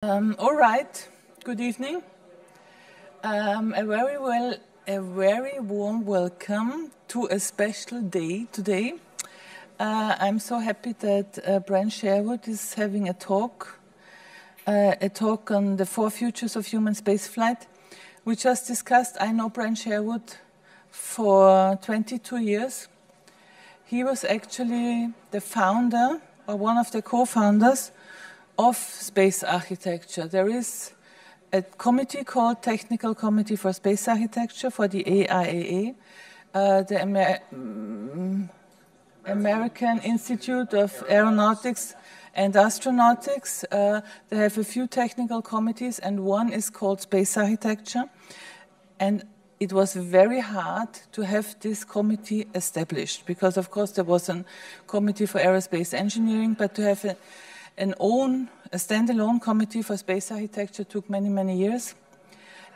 All right. Good evening. A very warm welcome to a special day today. I'm so happy that Brent Sherwood is having a talk on the 4 futures of human spaceflight. We just discussed. I know Brent Sherwood for 22 years. He was actually the founder or one of the co-founders of space architecture. There is a committee called Technical Committee for Space Architecture for the AIAA, the American Institute of Aeronautics and Astronautics. They have a few technical committees, and one is called Space Architecture. And it was very hard to have this committee established because, of course, there was a committee for aerospace engineering, but to have a standalone committee for space architecture took many, many years.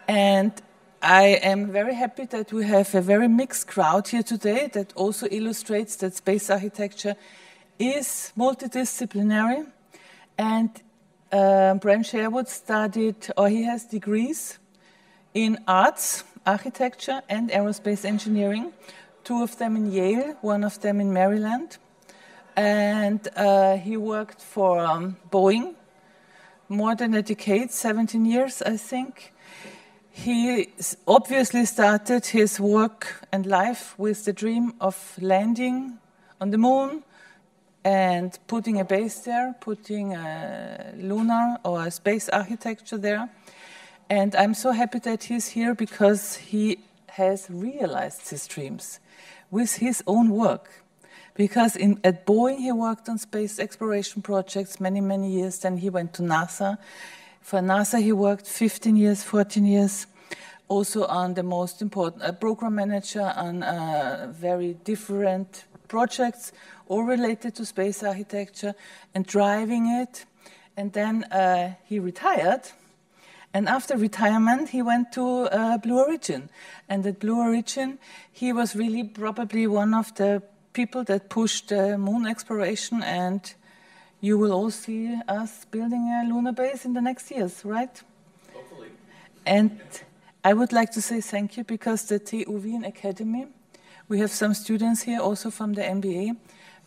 And I am very happy that we have a very mixed crowd here today that also illustrates that space architecture is multidisciplinary. And Brent Sherwood he has degrees in arts, architecture, and aerospace engineering, 2 of them in Yale, 1 of them in Maryland. And he worked for Boeing more than a decade, 17 years, I think. He obviously started his work and life with the dream of landing on the moon and putting a base there, putting a lunar or a space architecture there. And I'm so happy that he's here because he has realized his dreams with his own work. Because at Boeing, he worked on space exploration projects many, many years. Then he went to NASA. For NASA, he worked 15 years, 14 years. Also on the most important program manager on very different projects, all related to space architecture and driving it. And then he retired. And after retirement, he went to Blue Origin. And at Blue Origin, he was really probably one of the people that pushed moon exploration, and you will all see us building a lunar base in the next years, right? Hopefully. And I would like to say thank you because the TU Wien Academy, we have some students here also from the MBA,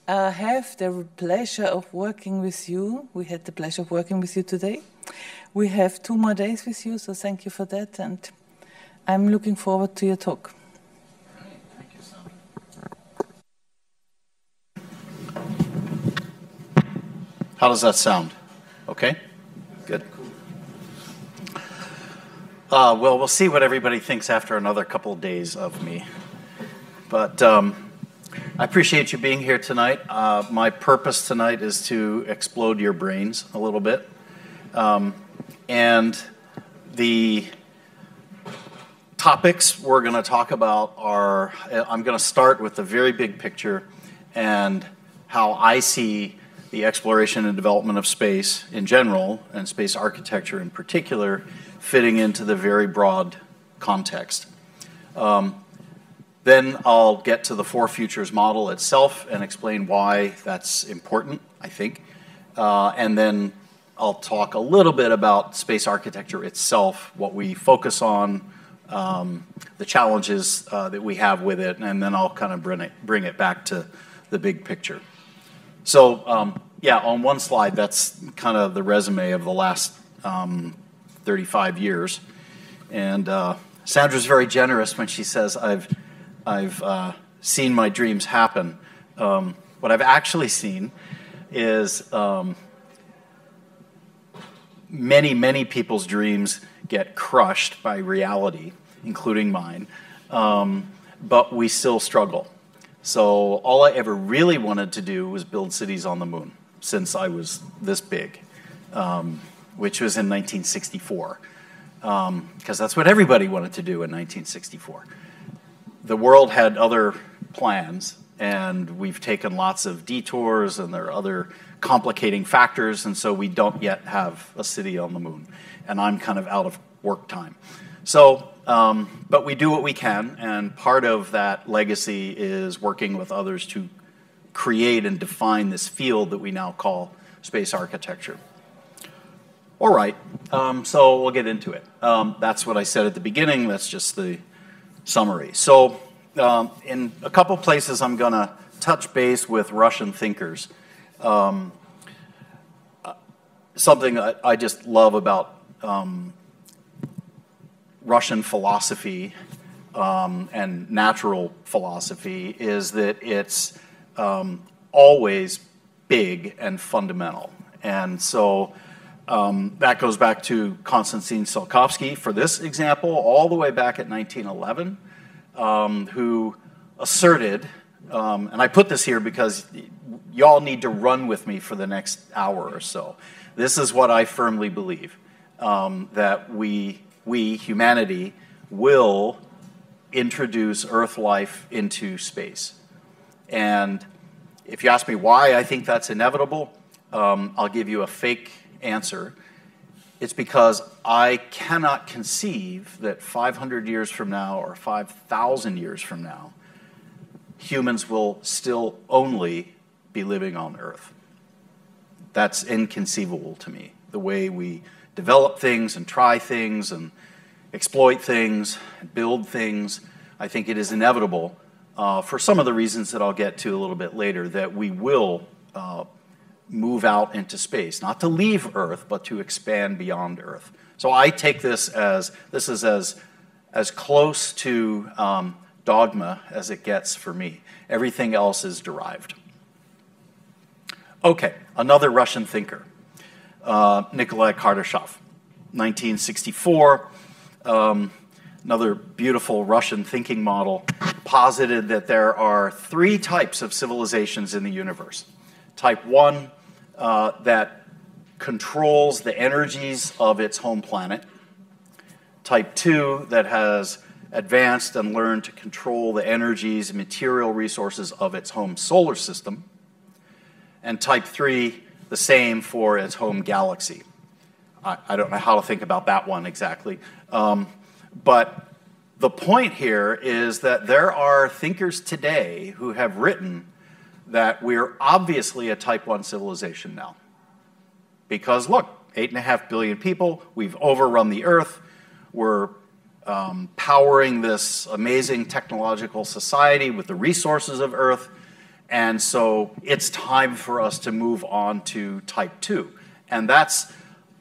have the pleasure of working with you. We had the pleasure of working with you today. We have 2 more days with you, so thank you for that, and I'm looking forward to your talk. How does that sound? Okay? Good. Well, we'll see what everybody thinks after another couple of days of me. But I appreciate you being here tonight. My purpose tonight is to explode your brains a little bit. And the topics we're going to talk about are, I'm going to start with the very big picture and how I see the exploration and development of space in general, and space architecture in particular, fitting into the very broad context. Then I'll get to the 4 futures model itself and explain why that's important, I think. And then I'll talk a little bit about space architecture itself, what we focus on, the challenges that we have with it, and then I'll kind of bring it back to the big picture. So, yeah, on one slide, that's kind of the resume of the last 35 years. And Sandra's very generous when she says, I've seen my dreams happen. What I've actually seen is many, many people's dreams get crushed by reality, including mine, but we still struggle. So all I ever really wanted to do was build cities on the moon since I was this big, which was in 1964, because that's what everybody wanted to do in 1964. The world had other plans, and we've taken lots of detours, and there are other complicating factors, and so we don't yet have a city on the moon, and I'm kind of out of work time. So, but we do what we can, and part of that legacy is working with others to create and define this field that we now call space architecture. All right, so we'll get into it. That's what I said at the beginning. That's just the summary. So in a couple places, I'm going to touch base with Russian thinkers. Something I just love about Russian philosophy and natural philosophy is that it's always big and fundamental. And so that goes back to Konstantin Tsiolkovsky for this example, all the way back at 1911, who asserted, and I put this here because y'all need to run with me for the next hour or so. This is what I firmly believe, that we, humanity, will introduce Earth life into space. And if you ask me why I think that's inevitable, I'll give you a fake answer. It's because I cannot conceive that 500 years from now or 5,000 years from now, humans will still only be living on Earth. That's inconceivable to me. The way we develop things and try things and exploit things, build things, I think it is inevitable for some of the reasons that I'll get to a little bit later that we will move out into space, not to leave Earth, but to expand beyond Earth. So I take this as close to dogma as it gets for me. Everything else is derived. Okay, another Russian thinker, Nikolai Kardashev, 1964. Another beautiful Russian thinking model posited that there are three types of civilizations in the universe. Type 1, that controls the energies of its home planet. Type 2, that has advanced and learned to control the energies and material resources of its home solar system. And type 3, the same for its home galaxy. I don't know how to think about that one exactly. But the point here is that there are thinkers today who have written that we're obviously a type 1 civilization now. Because look, 8.5 billion people, we've overrun the Earth, we're powering this amazing technological society with the resources of Earth, and so it's time for us to move on to type 2. And that's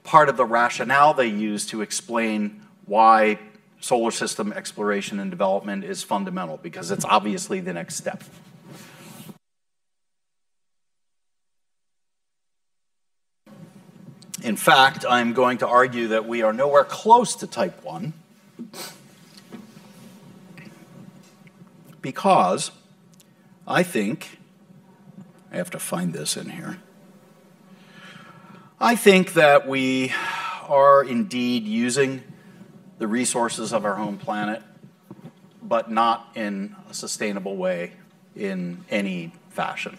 part of the rationale they use to explain why solar system exploration and development is fundamental, because it's obviously the next step. In fact, I'm going to argue that we are nowhere close to type 1 because I think, I have to find this in here, I think that we are indeed using the resources of our home planet, but not in a sustainable way in any fashion.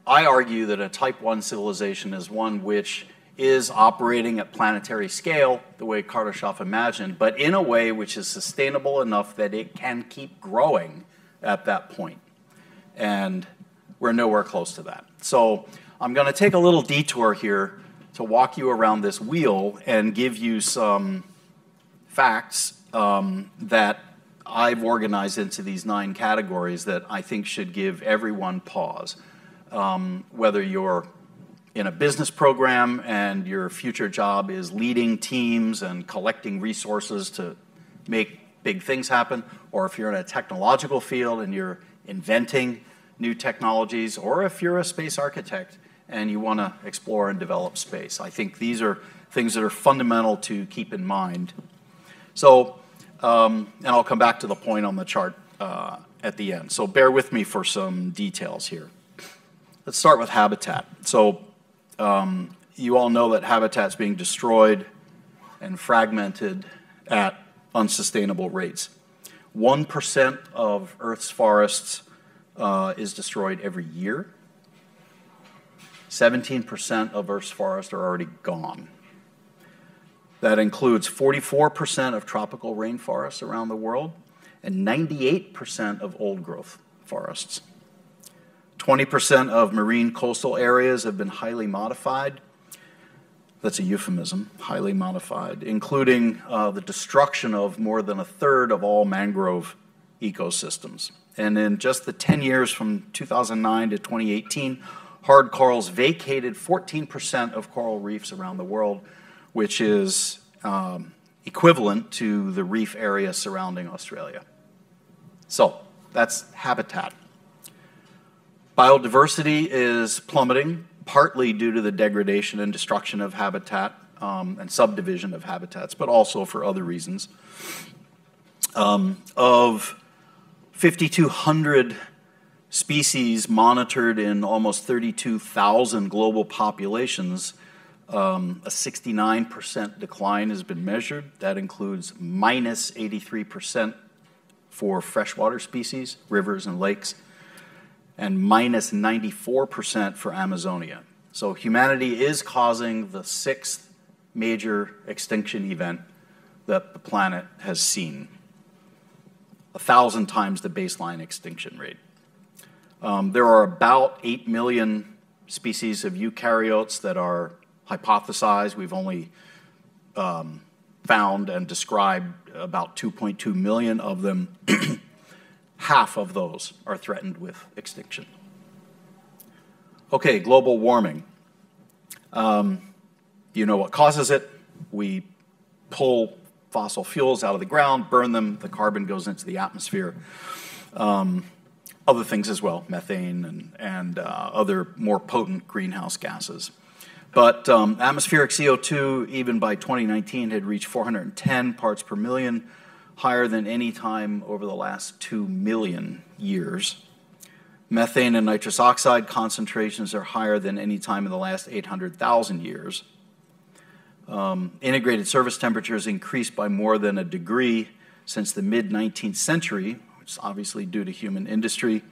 I argue that a type 1 civilization is one which is operating at planetary scale, the way Kardashev imagined, but in a way which is sustainable enough that it can keep growing at that point. And we're nowhere close to that. So I'm going to take a little detour here to walk you around this wheel and give you some facts that I've organized into these 9 categories that I think should give everyone pause. Whether you're in a business program and your future job is leading teams and collecting resources to make big things happen, or if you're in a technological field and you're inventing new technologies, or if you're a space architect and you want to explore and develop space. I think these are things that are fundamental to keep in mind. So, and I'll come back to the point on the chart at the end. So bear with me for some details here. Let's start with habitat. So you all know that habitat's being destroyed and fragmented at unsustainable rates. 1% of Earth's forests is destroyed every year. 17% of Earth's forests are already gone. That includes 44% of tropical rainforests around the world and 98% of old-growth forests. 20% of marine coastal areas have been highly modified, That's a euphemism, highly modified, including the destruction of more than a third of all mangrove ecosystems. And in just the 10 years from 2009 to 2018, hard corals vacated 14% of coral reefs around the world, which is equivalent to the reef area surrounding Australia. So that's habitat. Biodiversity is plummeting, partly due to the degradation and destruction of habitat and subdivision of habitats, but also for other reasons. Of 5,200 species monitored in almost 32,000 global populations, a 69% decline has been measured. That includes minus 83% for freshwater species, rivers and lakes, and minus 94% for Amazonia. So humanity is causing the 6th major extinction event that the planet has seen, 1,000 times the baseline extinction rate. There are about 8 million species of eukaryotes that are hypothesized. We've only found and described about 2.2 million of them. Half of those are threatened with extinction. Okay, global warming. You know what causes it. We pull fossil fuels out of the ground, burn them, the carbon goes into the atmosphere. Other things as well, methane and other more potent greenhouse gases. But atmospheric CO2, even by 2019, had reached 410 parts per million, higher than any time over the last 2 million years. Methane and nitrous oxide concentrations are higher than any time in the last 800,000 years. Integrated surface temperatures increased by more than a degree since the mid-19th century, which is obviously due to human industry,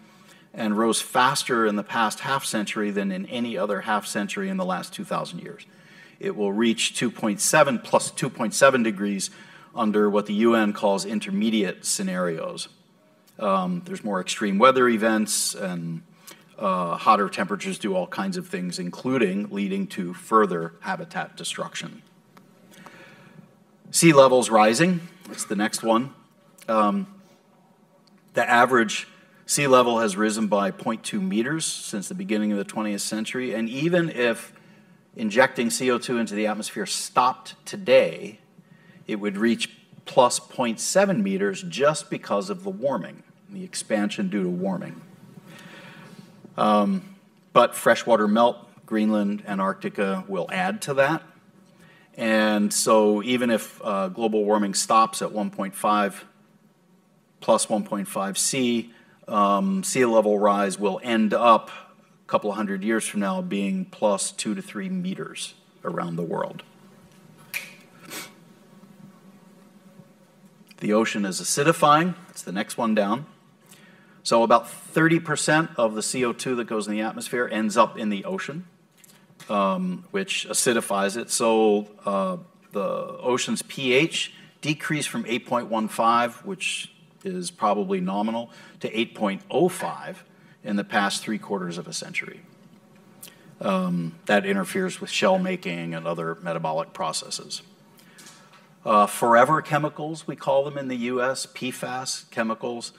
and rose faster in the past half-century than in any other half-century in the last 2,000 years. It will reach 2.7 plus 2.7 degrees under what the UN calls intermediate scenarios. There's more extreme weather events, and hotter temperatures do all kinds of things, including leading to further habitat destruction. Sea levels rising, that's the next one. The average sea level has risen by 0.2 meters since the beginning of the 20th century, and even if injecting CO2 into the atmosphere stopped today, it would reach plus 0.7 meters just because of the warming, the expansion due to warming. But freshwater melt, Greenland, Antarctica will add to that. And so even if global warming stops at 1.5 plus 1.5 C, sea level rise will end up a couple of hundred years from now being plus 2 to 3 meters around the world. The ocean is acidifying. That's the next one down. So about 30% of the CO2 that goes in the atmosphere ends up in the ocean, which acidifies it. So the ocean's pH decreased from 8.15, which is probably nominal, to 8.05 in the past 3/4 of a century. That interferes with shell making and other metabolic processes. Forever chemicals, we call them in the US, PFAS chemicals,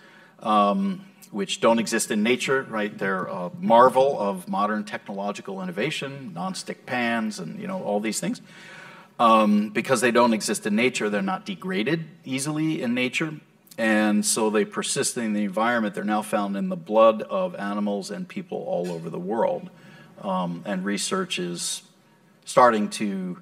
which don't exist in nature, right? They're a marvel of modern technological innovation, nonstick pans and all these things. Because they don't exist in nature, they're not degraded easily in nature, and so they persist in the environment. They're now found in the blood of animals and people all over the world. And research is starting to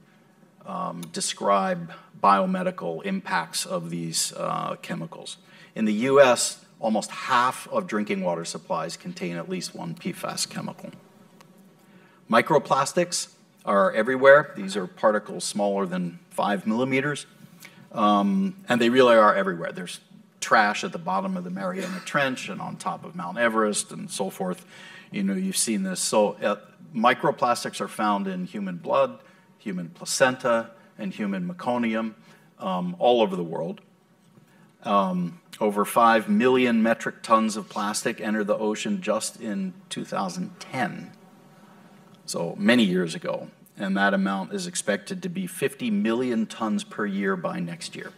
describe biomedical impacts of these chemicals. In the US, almost half of drinking water supplies contain at least one PFAS chemical. Microplastics are everywhere. These are particles smaller than 5 millimeters, and they really are everywhere. There's trash at the bottom of the Mariana Trench and on top of Mount Everest and so forth. You've seen this. So microplastics are found in human blood, human placenta, and human meconium all over the world. Over 5 million metric tons of plastic entered the ocean just in 2010, so many years ago. and that amount is expected to be 50 million tons per year by next year.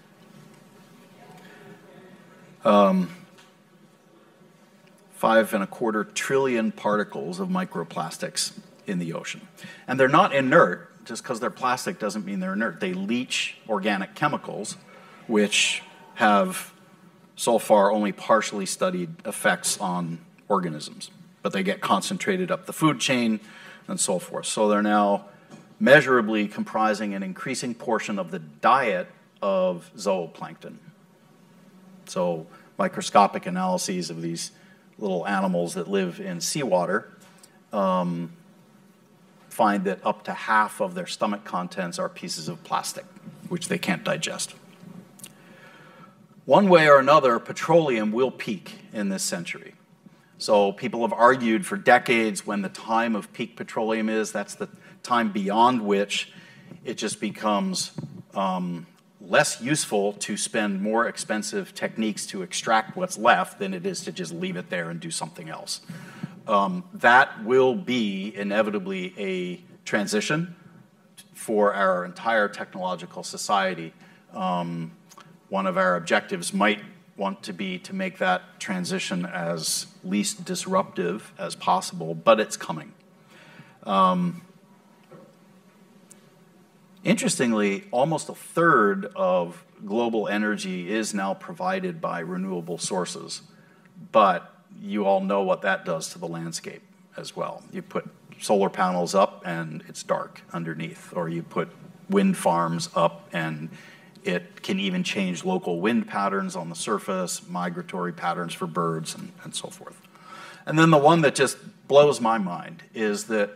5.25 trillion particles of microplastics in the ocean. And they're not inert. Just because they're plastic doesn't mean they're inert. They leach organic chemicals, which have so far only partially studied effects on organisms. But they get concentrated up the food chain and so forth. So they're now measurably comprising an increasing portion of the diet of zooplankton. So microscopic analyses of these little animals that live in seawater find that up to half of their stomach contents are pieces of plastic, which they can't digest. One way or another, petroleum will peak in this century. So people have argued for decades when the time of peak petroleum is. That's the time beyond which it just becomes less useful to spend more expensive techniques to extract what's left than it is to just leave it there and do something else. That will be inevitably a transition for our entire technological society. One of our objectives might want to be to make that transition as least disruptive as possible, but it's coming. Interestingly, almost a third of global energy is now provided by renewable sources, but you all know what that does to the landscape as well. You put solar panels up and it's dark underneath, or you put wind farms up and it can even change local wind patterns on the surface, migratory patterns for birds, and so forth. And then the one that just blows my mind is that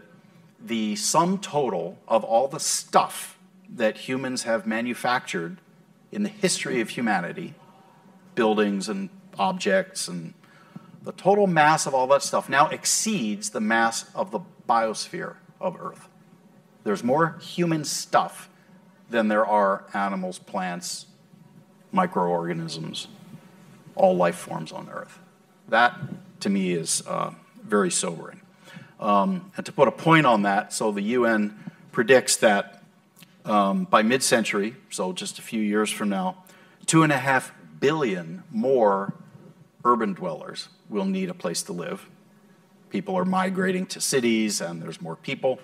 the sum total of all the stuff that humans have manufactured in the history of humanity, buildings and objects, and the total mass of all that stuff now exceeds the mass of the biosphere of Earth. There's more human stuff than there are animals, plants, microorganisms, all life forms on Earth. That, to me, is very sobering. And to put a point on that, so the UN predicts that by mid-century, so just a few years from now, 2.5 billion more urban dwellers will need a place to live. People are migrating to cities, and there's more people.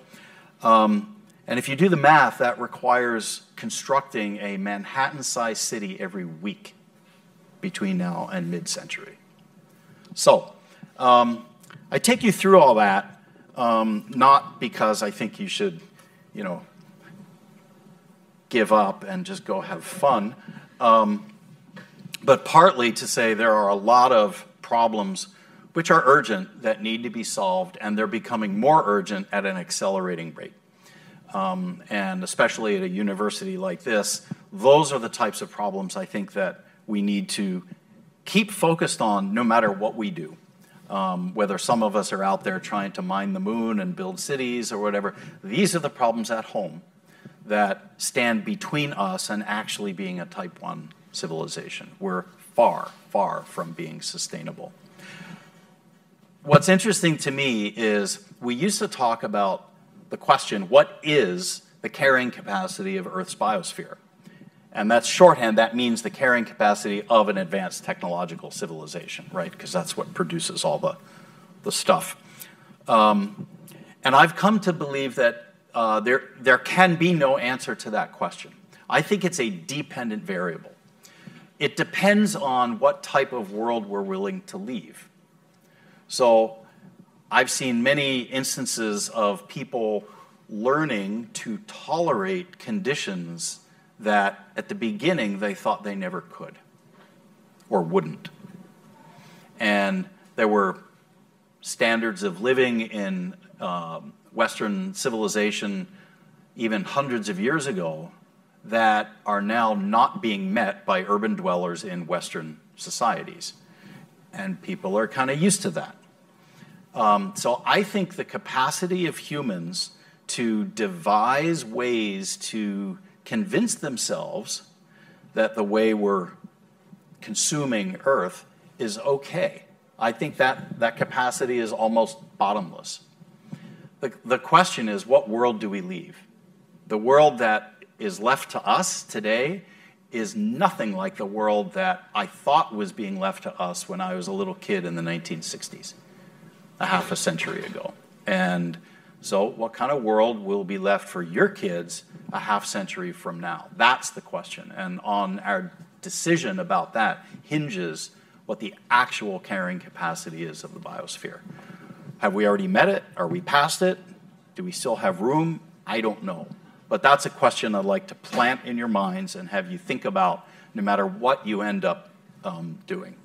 And if you do the math, that requires constructing a Manhattan-sized city every week between now and mid-century. So I take you through all that, not because I think you should, give up and just go have fun, but partly to say there are a lot of problems which are urgent that need to be solved, and they're becoming more urgent at an accelerating rate. And especially at a university like this, those are the types of problems I think that we need to keep focused on no matter what we do. Whether some of us are out there trying to mine the moon and build cities or whatever, these are the problems at home that stand between us and actually being a type 1 civilization. We're far, far from being sustainable. What's interesting to me is we used to talk about the question, what is the carrying capacity of Earth's biosphere? And that's shorthand. That means the carrying capacity of an advanced technological civilization, right? Because that's what produces all the stuff. And I've come to believe that there can be no answer to that question. I think it's a dependent variable. It depends on what type of world we're willing to leave. So I've seen many instances of people learning to tolerate conditions that at the beginning they thought they never could or wouldn't. And there were standards of living in Western civilization even hundreds of years ago that are now not being met by urban dwellers in Western societies. And people are kind of used to that. So I think the capacity of humans to devise ways to convince themselves that the way we're consuming Earth is okay. I think that capacity is almost bottomless. The question is, what world do we leave? The world that is left to us today is nothing like the world that I thought was being left to us when I was a little kid in the 1960s, a half a century ago. And so what kind of world will be left for your kids a half century from now? That's the question. And on our decision about that hinges what the actual carrying capacity is of the biosphere. Have we already met it? Are we past it? Do we still have room? I don't know. But that's a question I'd like to plant in your minds and have you think about no matter what you end up doing.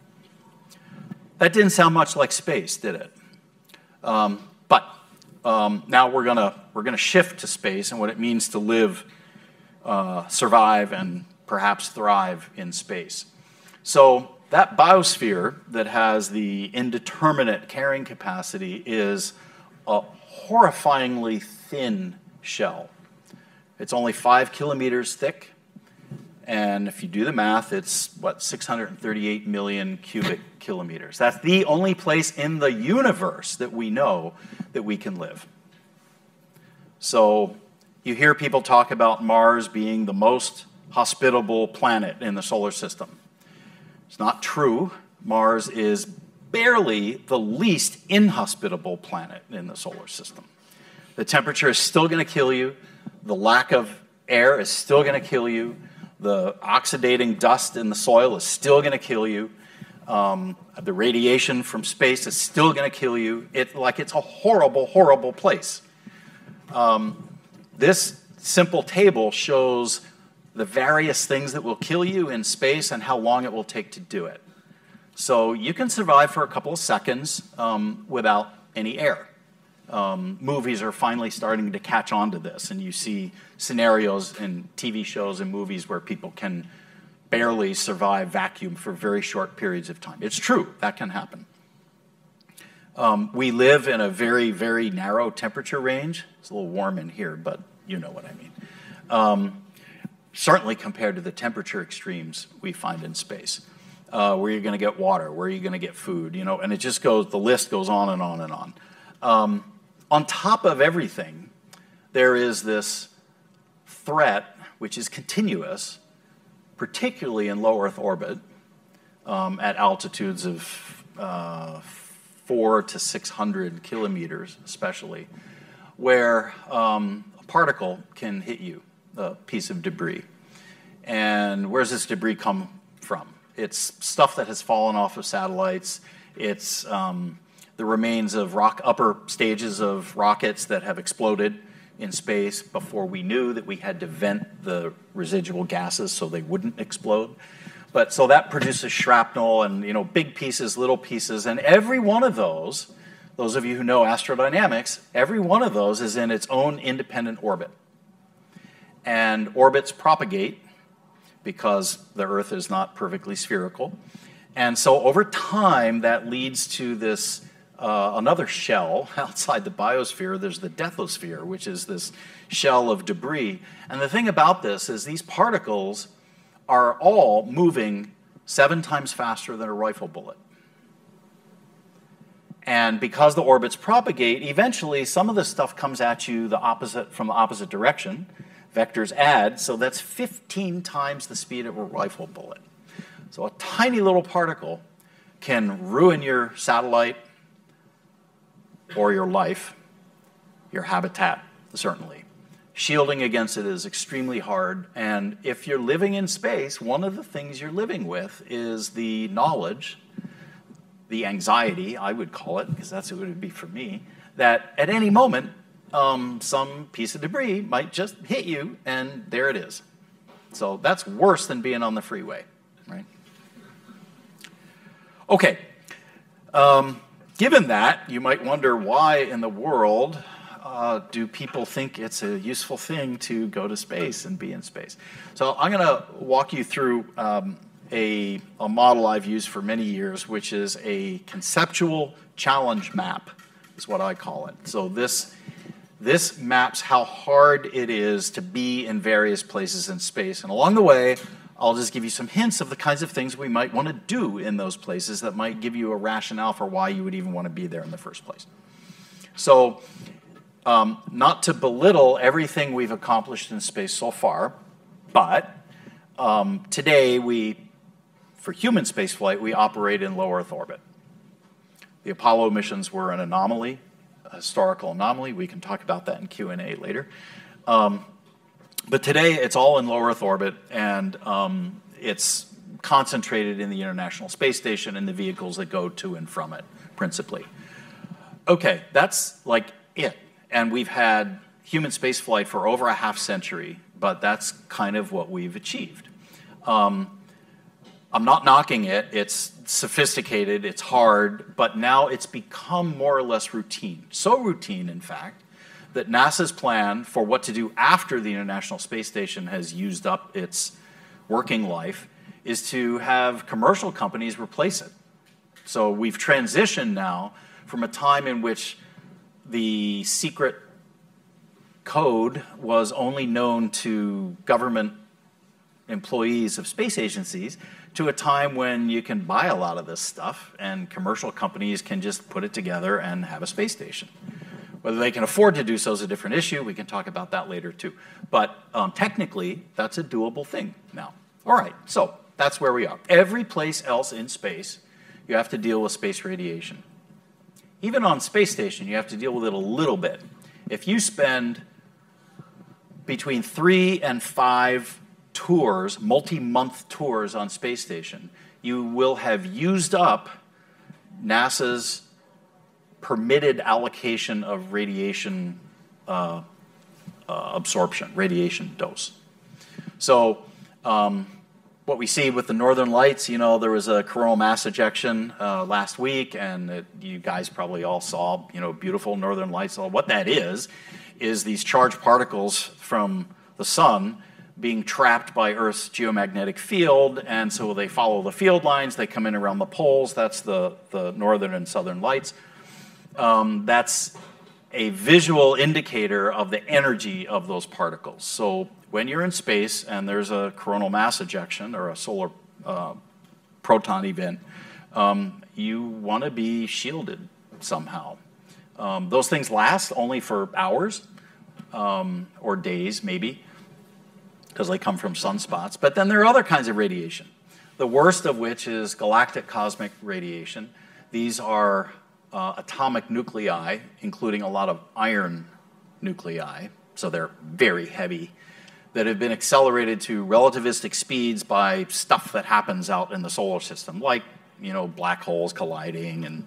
That didn't sound much like space, did it? But now we're gonna shift to space and what it means to live, survive, and perhaps thrive in space. So that biosphere that has the indeterminate carrying capacity is a horrifyingly thin shell. It's only 5 kilometers thick, and if you do the math, it's, 638 million cubic kilometers. That's the only place in the universe that we know that we can live. So you hear people talk about Mars being the most hospitable planet in the solar system. It's not true. Mars is barely the least inhospitable planet in the solar system. The temperature is still going to kill you. The lack of air is still going to kill you. The oxidating dust in the soil is still going to kill you. The radiation from space is still going to kill you. It's a horrible, horrible place. This simple table shows the various things that will kill you in space and how long it will take to do it. So you can survive for a couple of seconds without any air. Movies are finally starting to catch on to this, and you see scenarios in TV shows and movies where people can barely survive vacuum for very short periods of time. It's true, that can happen. We live in a very, very narrow temperature range. It's a little warm in here, but you know what I mean. Certainly compared to the temperature extremes we find in space. Where you're going to get water, where you're going to get food, and it just goes, the list goes on and on and on. On top of everything, there is this threat, which is continuous, particularly in low Earth orbit, at altitudes of 400 to 600 kilometers especially, where a particle can hit you, a piece of debris. And where does this debris come from? It's stuff that has fallen off of satellites. It's the remains of upper stages of rockets that have exploded in space before we knew that we had to vent the residual gases so they wouldn't explode. But so that produces shrapnel and big pieces, little pieces, and every one of those of you who know astrodynamics, every one of those is in its own independent orbit. And orbits propagate because the Earth is not perfectly spherical. And so over time, that leads to this another shell outside the biosphere. There's the deathosphere, which is this shell of debris. And the thing about this is these particles are all moving 7 times faster than a rifle bullet. And because the orbits propagate, eventually some of this stuff comes at you from the opposite direction. Vectors add, so that's 15 times the speed of a rifle bullet. So a tiny little particle can ruin your satellite or your life, your habitat, certainly. Shielding against it is extremely hard, and if you're living in space, one of the things you're living with is the knowledge, the anxiety, I would call it, because that's what it would be for me, that at any moment, some piece of debris might just hit you, and there it is. So that's worse than being on the freeway, right? Okay. Given that, you might wonder why in the world do people think it's a useful thing to go to space and be in space? So I'm going to walk you through a model I've used for many years, which is a conceptual challenge map, is what I call it. So this maps how hard it is to be in various places in space. And along the way, I'll just give you some hints of the kinds of things we might want to do in those places that might give you a rationale for why you would even want to be there in the first place. So Not to belittle everything we've accomplished in space so far, but today for human spaceflight, we operate in low Earth orbit. The Apollo missions were an anomaly, a historical anomaly. We can talk about that in Q&A later. But today, it's all in low Earth orbit, and it's concentrated in the International Space Station and the vehicles that go to and from it, principally. Okay, that's like it. And we've had human spaceflight for over a half century, but that's kind of what we've achieved. I'm not knocking it. It's sophisticated, it's hard, but now it's become more or less routine. So routine, in fact, that NASA's plan for what to do after the International Space Station has used up its working life is to have commercial companies replace it. So we've transitioned now from a time in which the secret code was only known to government employees of space agencies to a time when you can buy a lot of this stuff and commercial companies can just put it together and have a space station. Whether they can afford to do so is a different issue. We can talk about that later too. But technically, that's a doable thing now. All right, so that's where we are. Every place else in space, you have to deal with space radiation. Even on space station, you have to deal with it a little bit. If you spend between 3 and 5 tours, multi-month tours on space station, you will have used up NASA's permitted allocation of radiation absorption, radiation dose. So what we see with the Northern Lights, you know, there was a coronal mass ejection last week, and you guys probably all saw, you know, beautiful Northern Lights. So what that is these charged particles from the sun being trapped by Earth's geomagnetic field, and so they follow the field lines, they come in around the poles, that's the northern and southern lights. That's a visual indicator of the energy of those particles. So when you're in space and there's a coronal mass ejection or a solar proton event, you want to be shielded somehow. Those things last only for hours or days, maybe, because they come from sunspots. But then there are other kinds of radiation, the worst of which is galactic cosmic radiation. These are atomic nuclei, including a lot of iron nuclei, so they're very heavy, that have been accelerated to relativistic speeds by stuff that happens out in the solar system, like, you know, black holes colliding and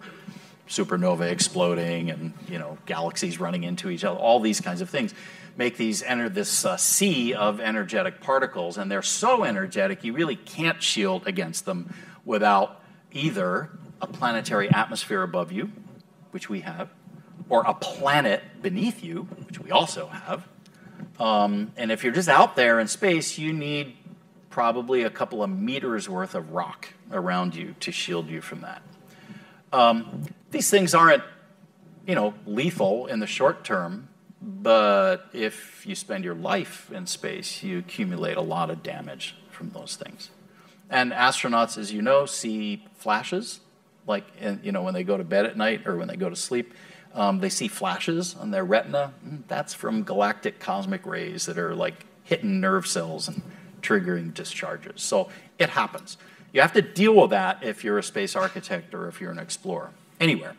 supernova exploding and, you know, galaxies running into each other. All these kinds of things make these enter this sea of energetic particles, and they're so energetic you really can't shield against them without either a planetary atmosphere above you, which we have, or a planet beneath you, which we also have. And if you're just out there in space, you need probably a couple of meters worth of rock around you to shield you from that. These things aren't, you know, lethal in the short term, but if you spend your life in space, you accumulate a lot of damage from those things. And astronauts, as you know, see flashes, like, you know, when they go to bed at night or when they go to sleep, they see flashes on their retina. That's from galactic cosmic rays that are like hitting nerve cells and triggering discharges. So it happens. You have to deal with that if you're a space architect or if you're an explorer, anywhere.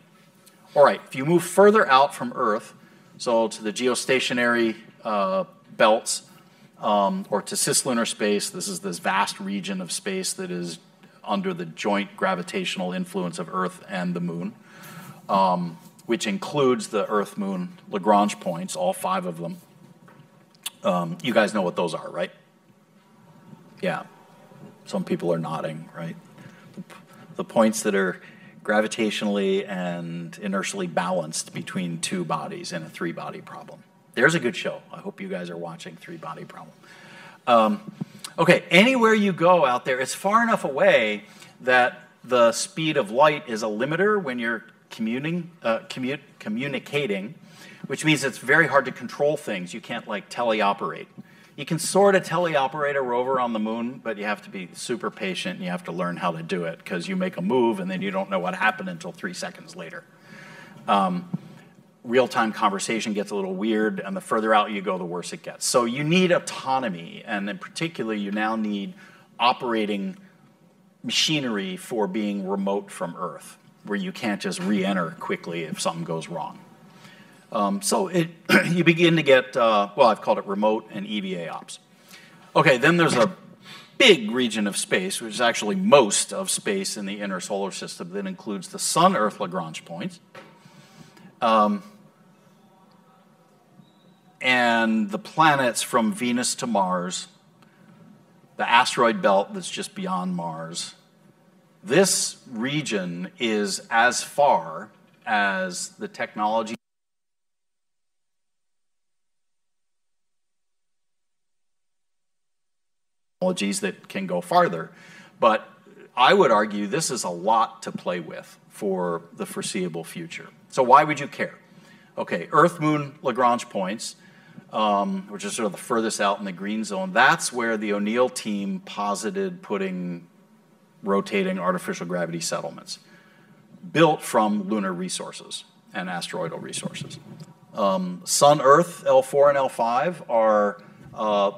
All right, if you move further out from Earth, so to the geostationary belts or to cislunar space, this is this vast region of space that is under the joint gravitational influence of Earth and the Moon, which includes the Earth-Moon Lagrange points, all 5 of them. You guys know what those are, right? Yeah. Some people are nodding, right? The points that are gravitationally and inertially balanced between 2 bodies in a 3-body problem. There's a good show. I hope you guys are watching 3-Body Problem. Okay, anywhere you go out there, it's far enough away that the speed of light is a limiter when you're communicating, which means it's very hard to control things. You can't, like, teleoperate. You can sort of teleoperate a rover on the moon, but you have to be super patient and you have to learn how to do it because you make a move and then you don't know what happened until 3 seconds later. real-time conversation gets a little weird, and the further out you go, the worse it gets. So you need autonomy, and in particular, you now need operating machinery for being remote from Earth, where you can't just re-enter quickly if something goes wrong. So you begin to get, well, I've called it remote and EVA ops. Okay, then there's a big region of space, which is actually most of space in the inner solar system, that includes the Sun-Earth Lagrange points, and the planets from Venus to Mars, the asteroid belt that's just beyond Mars. This region is as far as the technology that can go farther. But I would argue this is a lot to play with for the foreseeable future. So why would you care? Okay, Earth-Moon Lagrange points, which is sort of the furthest out in the green zone, that's where the O'Neill team posited putting rotating artificial gravity settlements built from lunar resources and asteroidal resources. Sun-Earth, L4 and L5, are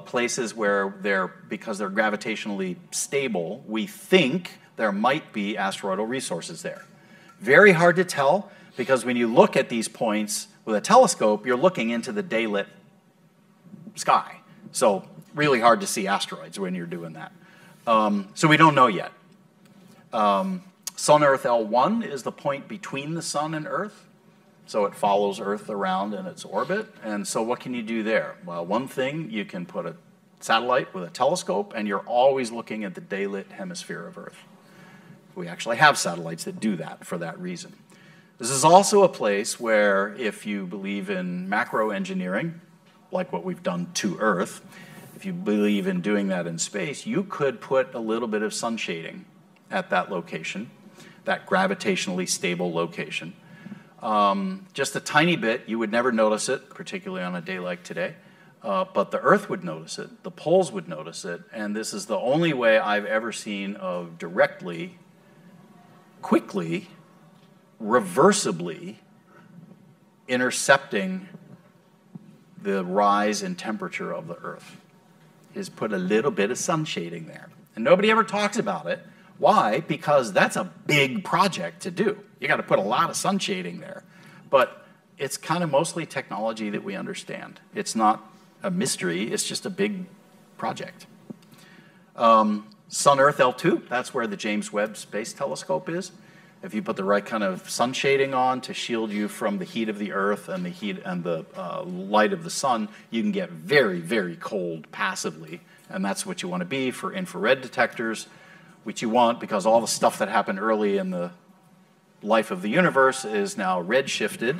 places where because they're gravitationally stable, we think there might be asteroidal resources there. Very hard to tell, because when you look at these points with a telescope, you're looking into the daylit sky. So really hard to see asteroids when you're doing that. So we don't know yet. Sun-Earth L1 is the point between the Sun and Earth. So it follows Earth around in its orbit. And so what can you do there? Well, one thing, you can put a satellite with a telescope, and you're always looking at the daylit hemisphere of Earth. We actually have satellites that do that for that reason. This is also a place where, if you believe in macro engineering, like what we've done to Earth, if you believe in doing that in space, you could put a little bit of sun shading at that location, that gravitationally stable location. Just a tiny bit. You would never notice it, particularly on a day like today, but the Earth would notice it, the poles would notice it, and this is the only way I've ever seen of directly, quickly, reversibly intercepting the rise in temperature of the Earth, is put a little bit of sun shading there. And nobody ever talks about it. Why? Because that's a big project to do. You got to put a lot of sun shading there. But it's kind of mostly technology that we understand. It's not a mystery. It's just a big project. Sun-Earth L2, that's where the James Webb Space Telescope is. If you put the right kind of sun shading on to shield you from the heat of the Earth and the heat and the light of the sun, you can get very, very cold passively. And that's what you want to be for infrared detectors, which you want because all the stuff that happened early in the life of the universe is now redshifted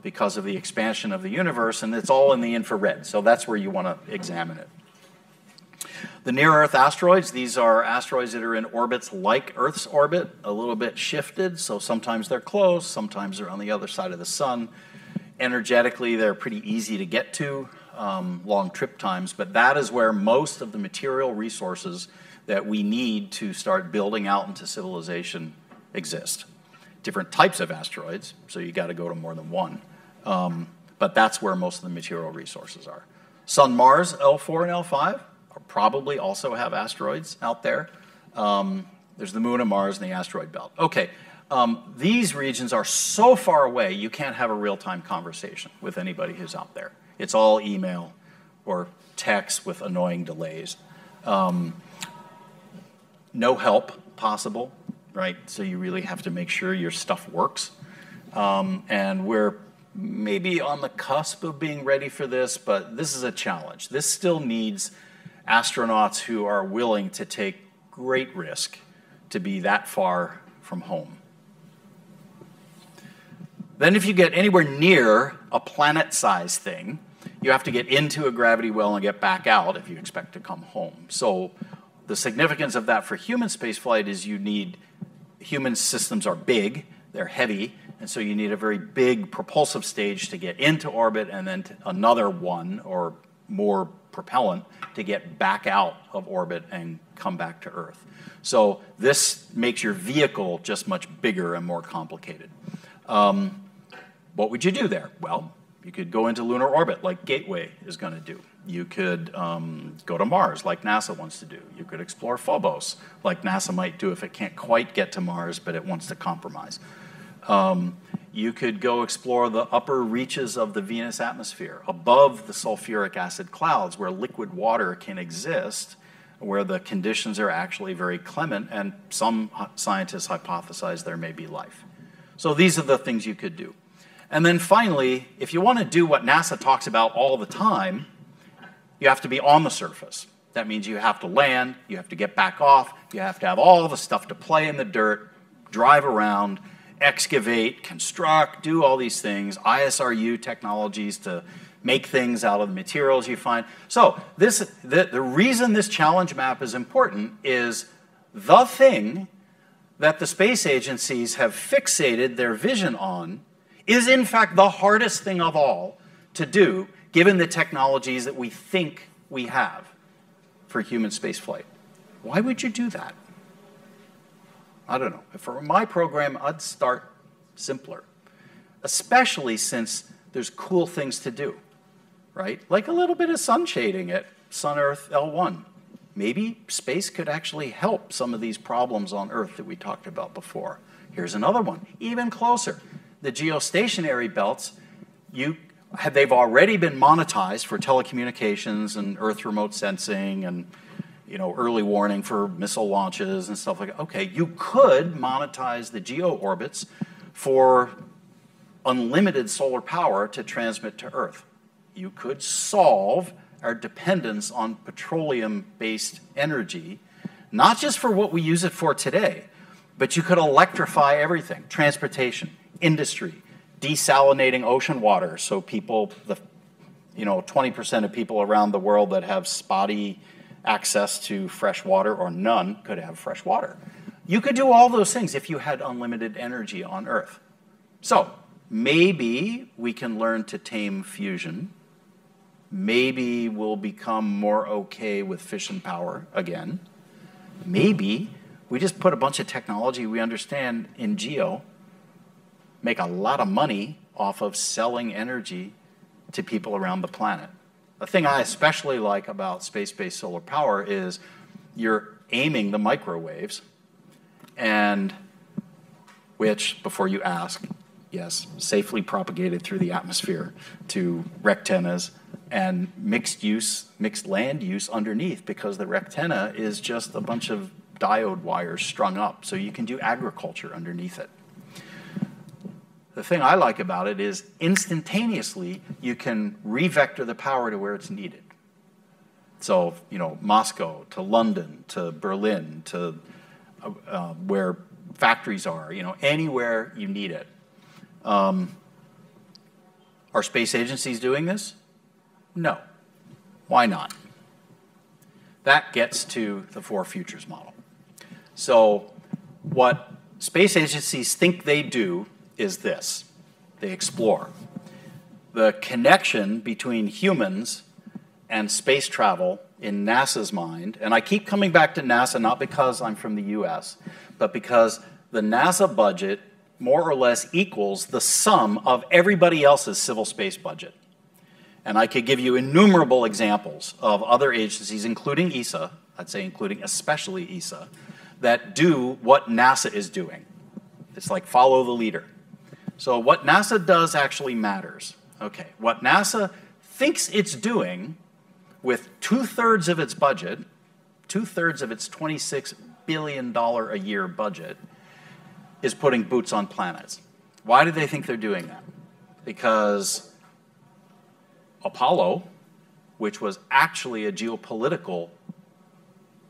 because of the expansion of the universe, and it's all in the infrared. So that's where you want to examine it. The near-Earth asteroids, these are asteroids that are in orbits like Earth's orbit, a little bit shifted, so sometimes they're close, sometimes they're on the other side of the sun. Energetically, they're pretty easy to get to, long trip times, but that is where most of the material resources that we need to start building out into civilization exist. Different types of asteroids, so you got to go to more than one. But that's where most of the material resources are. Sun-Mars, L4 and L5, probably also have asteroids out there. There's the moon of Mars and the asteroid belt. Okay, these regions are so far away, you can't have a real-time conversation with anybody who's out there. It's all email or text with annoying delays. No help possible, right? So you really have to make sure your stuff works. And we're maybe on the cusp of being ready for this, but this is a challenge. This still needs astronauts who are willing to take great risk to be that far from home. Then if you get anywhere near a planet-sized thing, you have to get into a gravity well and get back out if you expect to come home. So the significance of that for human spaceflight is human systems are big, they're heavy, and so you need a very big propulsive stage to get into orbit and then another one or more propellant to get back out of orbit and come back to Earth. So this makes your vehicle just much bigger and more complicated. One What would you do there? Well, you could go into lunar orbit like Gateway is going to do. You could go to Mars like NASA wants to do. You could explore Phobos like NASA might do if it can't quite get to Mars, but it wants to compromise. You could go explore the upper reaches of the Venus atmosphere, above the sulfuric acid clouds, where liquid water can exist, where the conditions are actually very clement, and some scientists hypothesize there may be life. So these are the things you could do. And then finally, if you want to do what NASA talks about all the time, you have to be on the surface. That means you have to land, you have to get back off, you have to have all the stuff to play in the dirt, drive around, excavate, construct, do all these things, ISRU technologies to make things out of the materials you find. So the reason this challenge map is important is the thing that the space agencies have fixated their vision on is in fact the hardest thing of all to do, given the technologies that we think we have for human spaceflight. Why would you do that? I don't know. For my program, I'd start simpler, especially since there's cool things to do, right? Like a little bit of sun shading at Sun-Earth L1. Maybe space could actually help some of these problems on Earth that we talked about before. Here's another one, even closer. The geostationary belts, they've already been monetized for telecommunications and Earth remote sensing and early warning for missile launches and stuff like that. Okay, you could monetize the geo orbits for unlimited solar power to transmit to Earth. You could solve our dependence on petroleum-based energy, not just for what we use it for today, but you could electrify everything: transportation, industry, desalinating ocean water, so people, 20% of people around the world that have spotty access to fresh water or none could have fresh water. You could do all those things if you had unlimited energy on Earth. So maybe we can learn to tame fusion. Maybe we'll become more okay with fission power again. Maybe we just put a bunch of technology we understand in geo, make a lot of money off of selling energy to people around the planet. The thing I especially like about space-based solar power is you're aiming the microwaves, and which, before you ask, yes, safely propagated through the atmosphere to rectennas and mixed land use underneath, because the rectenna is just a bunch of diode wires strung up, so you can do agriculture underneath it. The thing I like about it is instantaneously you can revector the power to where it's needed. So, Moscow to London to Berlin to where factories are, anywhere you need it. Are space agencies doing this? No. Why not? That gets to the four futures model. So what space agencies think they do is this. They explore. The connection between humans and space travel in NASA's mind, and I keep coming back to NASA not because I'm from the US, but because the NASA budget more or less equals the sum of everybody else's civil space budget. And I could give you innumerable examples of other agencies, including ESA, I'd say including especially ESA, that do what NASA is doing. It's like follow the leader. So what NASA does actually matters. Okay, what NASA thinks it's doing with two-thirds of its budget, two-thirds of its $26 billion a year budget, is putting boots on planets. Why do they think they're doing that? Because Apollo, which was actually a geopolitical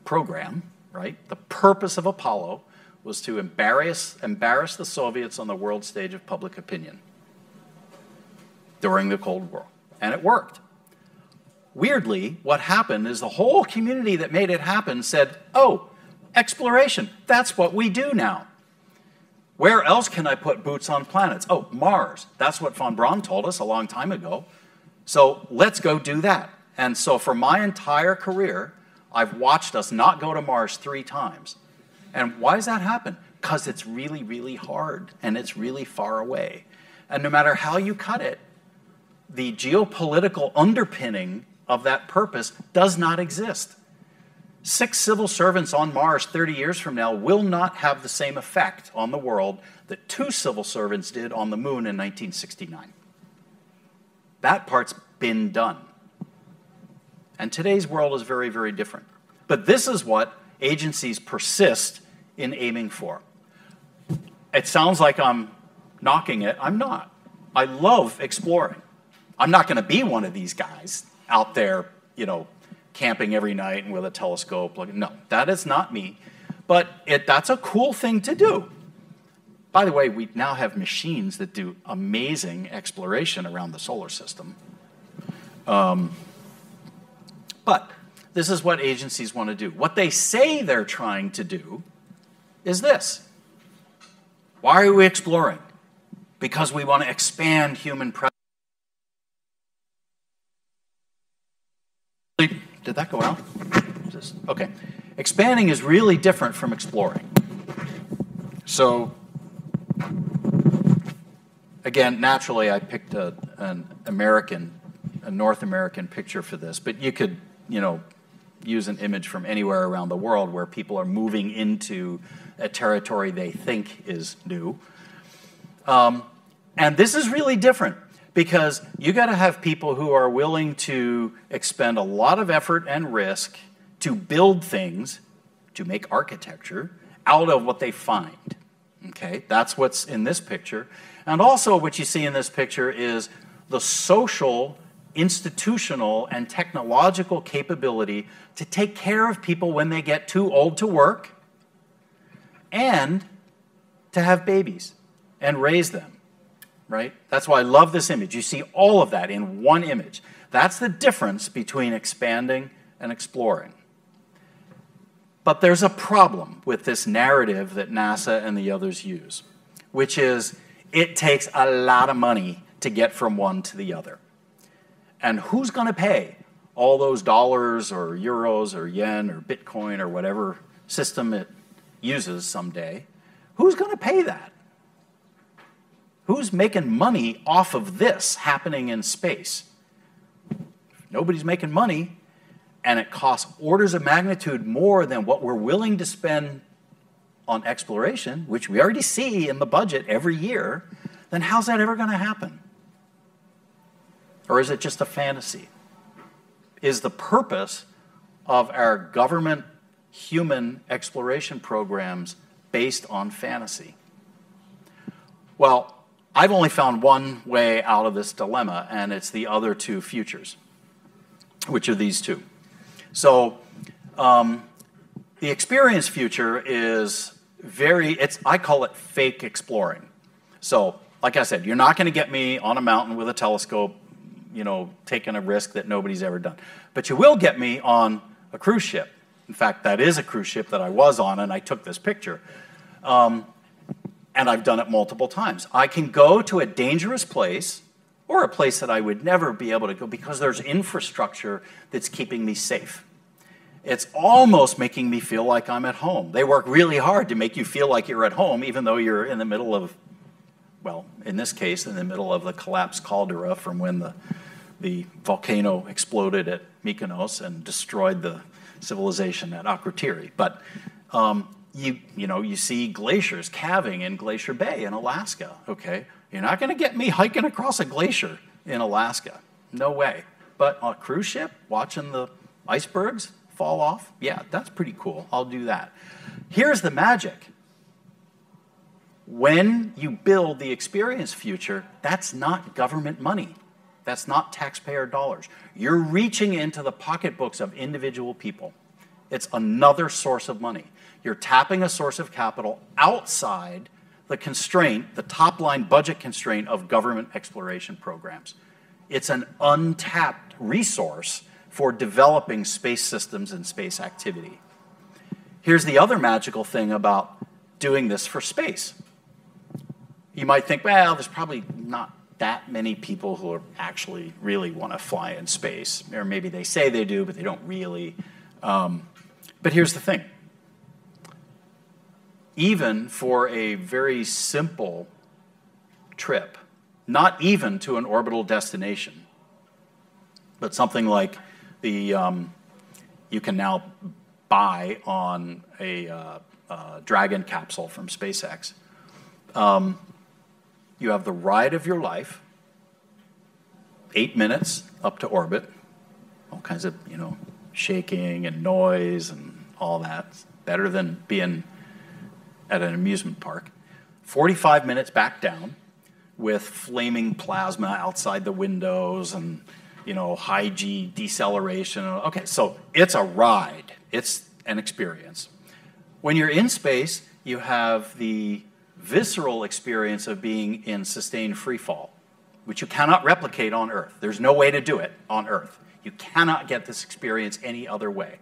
program, right? The purpose of Apollo was to embarrass the Soviets on the world stage of public opinion during the Cold War. And it worked. Weirdly, what happened is the whole community that made it happen said, oh, exploration, that's what we do now. Where else can I put boots on planets? Oh, Mars. That's what von Braun told us a long time ago. So let's go do that. And so for my entire career, I've watched us not go to Mars 3 times. And why does that happen? Because it's really, really hard and it's really far away. And no matter how you cut it, the geopolitical underpinning of that purpose does not exist. 6 civil servants on Mars 30 years from now will not have the same effect on the world that 2 civil servants did on the moon in 1969. That part's been done. And today's world is very, very different. But this is what agencies persist in aiming for. It sounds like I'm knocking it. I'm not. I love exploring. I'm not going to be one of these guys out there, camping every night and with a telescope. No, that is not me. But that's a cool thing to do. By the way, we now have machines that do amazing exploration around the solar system. But this is what agencies want to do. What they say they're trying to do is this. Why are we exploring? Because we want to expand human presence. Did that go out? Okay. Expanding is really different from exploring. So, again, naturally, I picked a North American picture for this, but you could, use an image from anywhere around the world where people are moving into a territory they think is new. And this is really different because you got to have people who are willing to expend a lot of effort and risk to build things, to make architecture, out of what they find. Okay, that's what's in this picture. And also what you see in this picture is the social, institutional, and technological capability to take care of people when they get too old to work and to have babies and raise them, right? That's why I love this image. You see all of that in one image. That's the difference between expanding and exploring. But there's a problem with this narrative that NASA and the others use, which is it takes a lot of money to get from one to the other. And who's going to pay all those dollars or euros or yen or Bitcoin or whatever system it uses someday? Who's going to pay that? Who's making money off of this happening in space? Nobody's making money, and it costs orders of magnitude more than what we're willing to spend on exploration, which we already see in the budget every year. Then how's that ever going to happen? Or is it just a fantasy? Is the purpose of our government human exploration programs based on fantasy? Well, I've only found one way out of this dilemma, and it's the other two futures, which are these two. So the experience future is I call it fake exploring. So, like I said, you're not going to get me on a mountain with a telescope, taking a risk that nobody's ever done. But you will get me on a cruise ship. In fact, that is a cruise ship that I was on, and I took this picture. And I've done it multiple times. I can go to a dangerous place or a place that I would never be able to go because there's infrastructure that's keeping me safe. It's almost making me feel like I'm at home. They work really hard to make you feel like you're at home, even though you're in the middle of, well, in this case, in the middle of the collapsed caldera from when the volcano exploded at Mykonos and destroyed the civilization at Akrotiri. But you see glaciers calving in Glacier Bay in Alaska, okay? You're not going to get me hiking across a glacier in Alaska. No way. But on a cruise ship, watching the icebergs fall off, yeah, that's pretty cool. I'll do that. Here's the magic. When you build the experience future, that's not government money. That's not taxpayer dollars. You're reaching into the pocketbooks of individual people. It's another source of money. You're tapping a source of capital outside the constraint, the top-line budget constraint of government exploration programs. It's an untapped resource for developing space systems and space activity. Here's the other magical thing about doing this for space. You might think, well, there's probably not that many people who are actually really want to fly in space. Or maybe they say they do, but they don't really. But here's the thing. Even for a very simple trip, not even to an orbital destination, but something like the you can now buy on a Dragon capsule from SpaceX. You have the ride of your life, 8 minutes up to orbit, all kinds of, shaking and noise and all that. It's better than being at an amusement park. 45 minutes back down with flaming plasma outside the windows and, high G deceleration. Okay, so it's a ride. It's an experience. When you're in space, you have the visceral experience of being in sustained free fall, which you cannot replicate on Earth. There's no way to do it on Earth. You cannot get this experience any other way.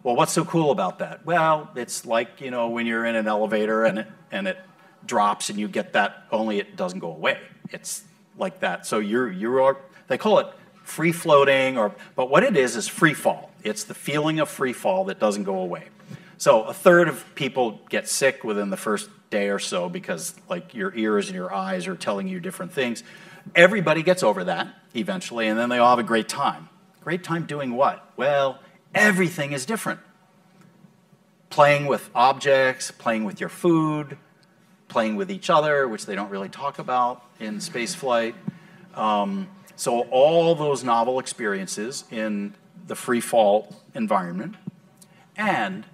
Well, what's so cool about that? Well, it's like, when you're in an elevator and it drops and you get that, only it doesn't go away. It's like that. So they call it free floating, but what it is free fall. It's the feeling of free fall that doesn't go away. So a third of people get sick within the first day or so because your ears and your eyes are telling you different things. Everybody gets over that eventually, and then they all have a great time. Great time doing what? Well, everything is different. Playing with objects, playing with your food, playing with each other, which they don't really talk about in space flight. So all those novel experiences in the free fall environment. And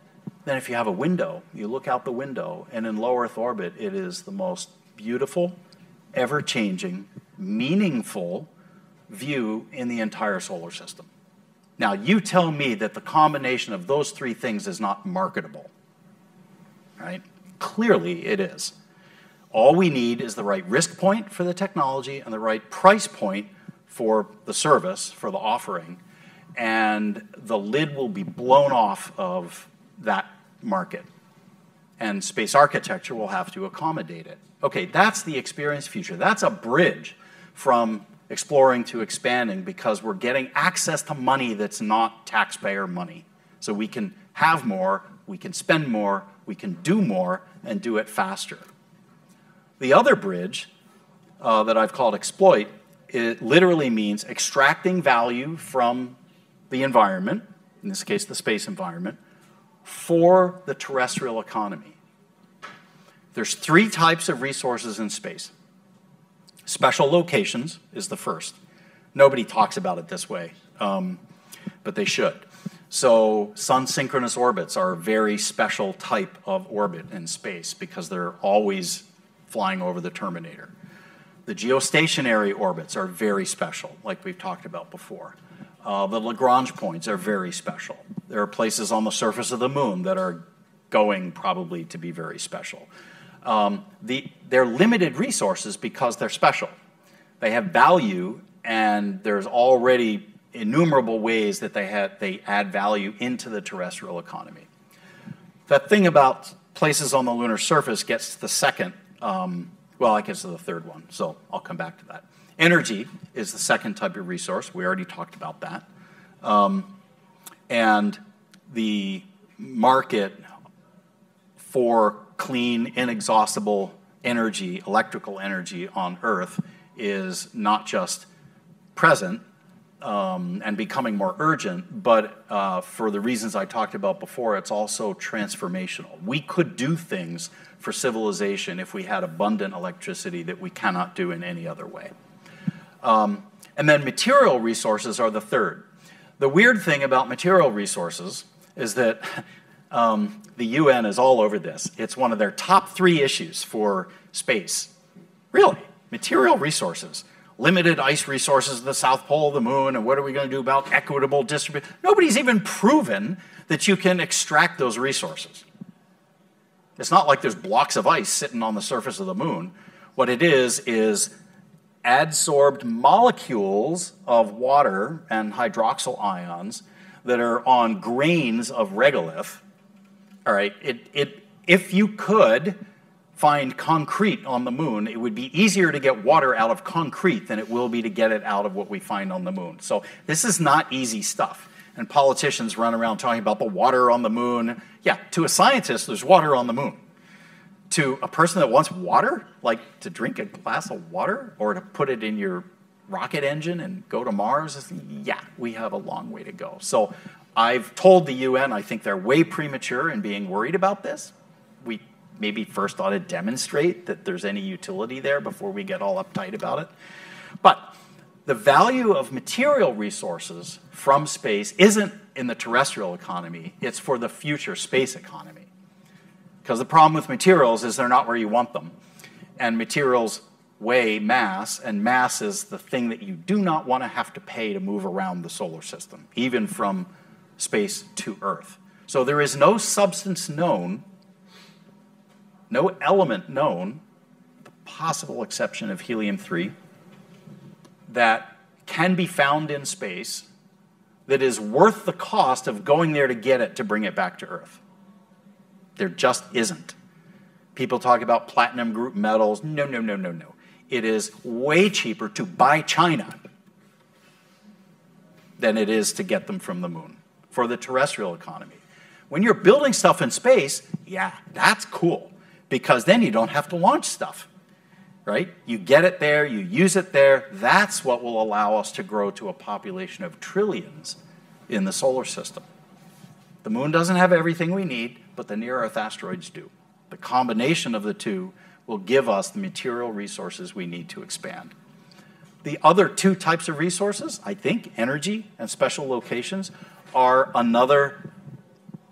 then if you have a window, you look out the window, and in low Earth orbit, it is the most beautiful, ever-changing, meaningful view in the entire solar system. Now, you tell me that the combination of those three things is not marketable, right? Clearly it is. All we need is the right risk point for the technology and the right price point for the service, for the offering, and the lid will be blown off of that market. And space architecture will have to accommodate it. Okay, that's the experience future. That's a bridge from exploring to expanding because we're getting access to money that's not taxpayer money. So we can have more, we can spend more, we can do more, and do it faster. The other bridge that I've called exploit, it literally means extracting value from the environment, in this case the space environment, for the terrestrial economy. There's three types of resources in space. Special locations is the first. Nobody talks about it this way, but they should. So sun-synchronous orbits are a very special type of orbit in space because they're always flying over the terminator. The geostationary orbits are very special, like we've talked about before. The Lagrange points are very special. There are places on the surface of the moon that are going probably to be very special. They're limited resources because they're special. They have value, and there's already innumerable ways that they add value into the terrestrial economy. That thing about places on the lunar surface gets to the second, well, I guess to the third one, so I'll come back to that. Energy is the second type of resource. We already talked about that. And the market for clean, inexhaustible energy, electrical energy on Earth is not just present and becoming more urgent, but for the reasons I talked about before, it's also transformational. We could do things for civilization if we had abundant electricity that we cannot do in any other way. And then material resources are the third. The weird thing about material resources is that the UN is all over this. It's one of their top 3 issues for space. Really, material resources. Limited ice resources at the South Pole of the moon, and what are we going to do about equitable distribution? Nobody's even proven that you can extract those resources. It's not like there's blocks of ice sitting on the surface of the moon. What it is adsorbed molecules of water and hydroxyl ions that are on grains of regolith. All right, if you could find concrete on the moon, it would be easier to get water out of concrete than it will be to get it out of what we find on the moon. So this is not easy stuff. And politicians run around talking about the water on the moon. Yeah, to a scientist, there's water on the moon. to a person that wants water, like to drink a glass of water or to put it in your rocket engine and go to Mars, yeah, we have a long way to go. So I've told the UN I think they're way premature in being worried about this. We maybe first ought to demonstrate that there's any utility there before we get all uptight about it. But the value of material resources from space isn't in the terrestrial economy, it's for the future space economy. Because the problem with materials is they're not where you want them. And materials weigh mass, and mass is the thing that you do not want to have to pay to move around the solar system, even from space to Earth. So there is no substance known, no element known, with the possible exception of helium-3, that can be found in space that is worth the cost of going there to get it to bring it back to Earth. There just isn't. People talk about platinum group metals. No, no, no, no, no. It is way cheaper to buy China than it is to get them from the moon for the terrestrial economy. When you're building stuff in space, yeah, that's cool, because then you don't have to launch stuff, right? You get it there, you use it there. That's what will allow us to grow to a population of trillions in the solar system. The moon doesn't have everything we need, but the near-Earth asteroids do. The combination of the two will give us the material resources we need to expand. The other two types of resources, I think, energy and special locations, are another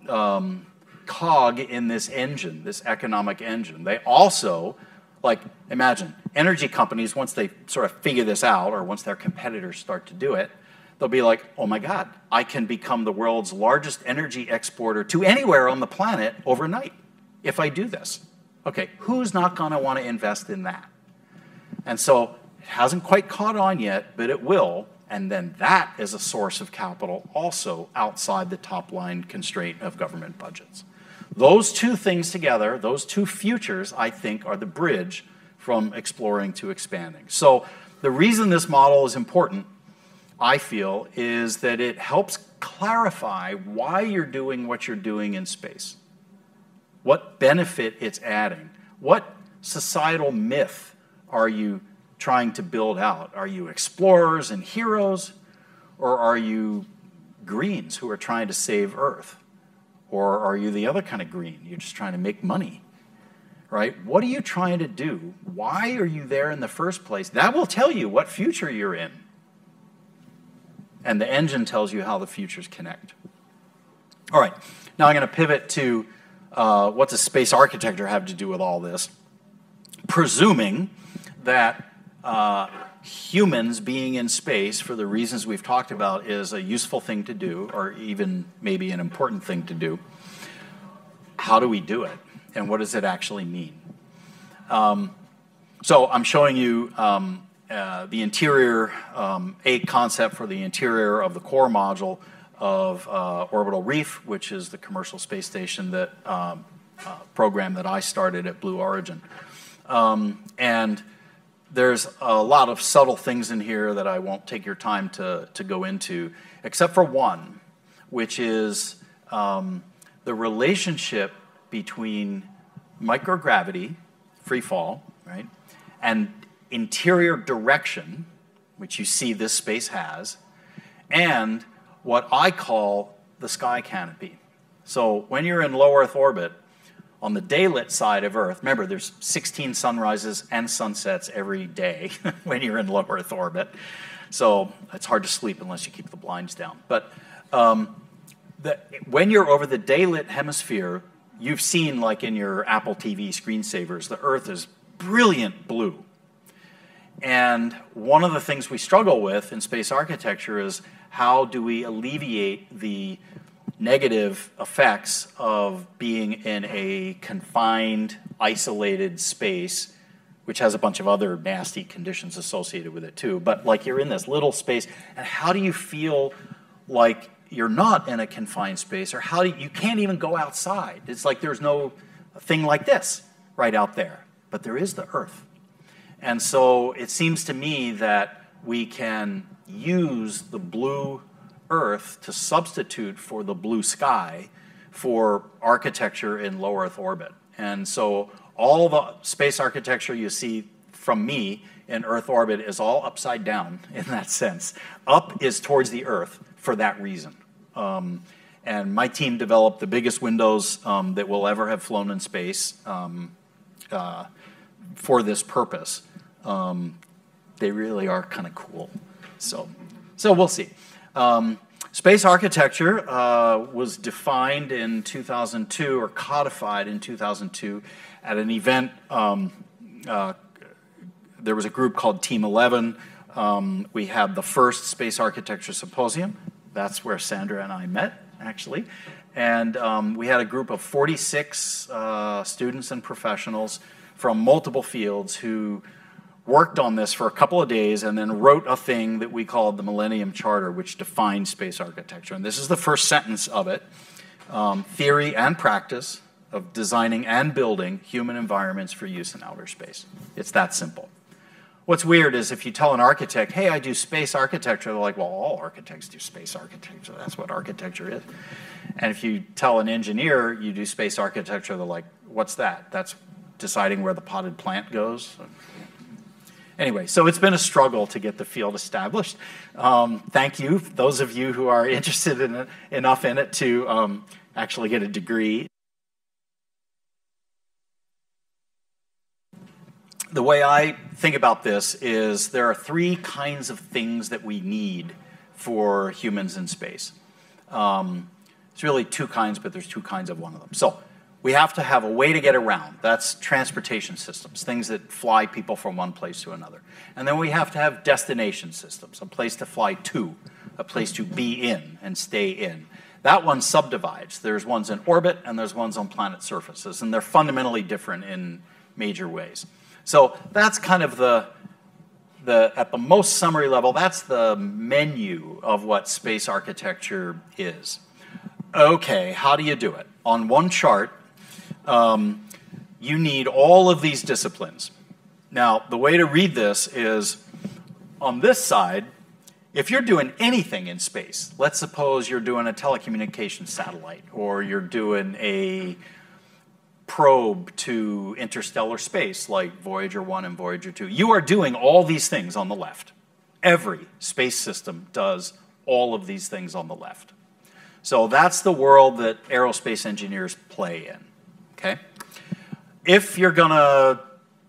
cog in this engine, this economic engine. They also, like, imagine, energy companies, once they sort of figure this out, or once their competitors start to do it, they'll be like, oh my God, I can become the world's largest energy exporter to anywhere on the planet overnight if I do this. Okay, who's not going to want to invest in that? And so it hasn't quite caught on yet, but it will. And then that is a source of capital also outside the top line constraint of government budgets. Those two things together, those two futures, I think, are the bridge from exploring to expanding. So the reason this model is important, I feel, is that it helps clarify why you're doing what you're doing in space, what benefit it's adding, what societal myth are you trying to build out? Are you explorers and heroes, or are you greens who are trying to save Earth? Or are you the other kind of green? You're just trying to make money, right? What are you trying to do? Why are you there in the first place? That will tell you what future you're in. And the engine tells you how the futures connect. All right, now I'm going to pivot to what does space architecture have to do with all this? Presuming that humans being in space, for the reasons we've talked about, is a useful thing to do, or even maybe an important thing to do. How do we do it? And what does it actually mean? So I'm showing you the interior, a concept for the interior of the core module of Orbital Reef, which is the commercial space station that program that I started at Blue Origin. And there's a lot of subtle things in here that I won't take your time to go into, except for one, which is the relationship between microgravity, free fall, right, and interior direction, which you see this space has, and what I call the sky canopy. So when you're in low Earth orbit, on the daylit side of Earth, remember there's 16 sunrises and sunsets every day when you're in low Earth orbit. So it's hard to sleep unless you keep the blinds down. But when you're over the daylit hemisphere, you've seen, like in your Apple TV screensavers, the Earth is brilliant blue. And one of the things we struggle with in space architecture is how do we alleviate the negative effects of being in a confined, isolated space, which has a bunch of other nasty conditions associated with it too. But like you're in this little space, and how do you feel like you're not in a confined space, or how do you can't even go outside? It's like there's no thing like this right out there, but there is the Earth. And so it seems to me that we can use the blue Earth to substitute for the blue sky for architecture in low Earth orbit. And so All the space architecture you see from me in Earth orbit is all upside down in that sense. Up is towards the Earth for that reason. And my team developed the biggest windows that will ever have flown in space for this purpose. They really are kind of cool. So we'll see. Space architecture was defined in 2002 or codified in 2002 at an event. There was a group called Team 11. We had the first Space Architecture Symposium. That's where Sandra and I met, actually. And we had a group of 46 students and professionals from multiple fields who worked on this for a couple of days and then wrote a thing that we called the Millennium Charter, which defined space architecture. And this is the first sentence of it. Theory and practice of designing and building human environments for use in outer space. It's that simple. What's weird is if you tell an architect, hey, I do space architecture, they're like, well, all architects do space architecture. That's what architecture is. And if you tell an engineer you do space architecture, they're like, what's that? That's deciding where the potted plant goes. Anyway, so it's been a struggle to get the field established. Thank you, those of you who are interested in it, enough in it to actually get a degree. The way I think about this is there are three kinds of things that we need for humans in space. It's really two kinds, but there's two kinds of one of them. So we have to have a way to get around. That's transportation systems, things that fly people from one place to another. And then we have to have destination systems, a place to fly to, a place to be in and stay in. That one subdivides. There's ones in orbit and there's ones on planet surfaces, and they're fundamentally different in major ways. So that's kind of at the most summary level, that's the menu of what space architecture is. Okay, how do you do it? On one chart, you need all of these disciplines. Now, the way to read this is, on this side, if you're doing anything in space, let's suppose you're doing a telecommunications satellite, or you're doing a probe to interstellar space like Voyager 1 and Voyager 2. You are doing all these things on the left. Every space system does all of these things on the left. So that's the world that aerospace engineers play in, okay? If you're gonna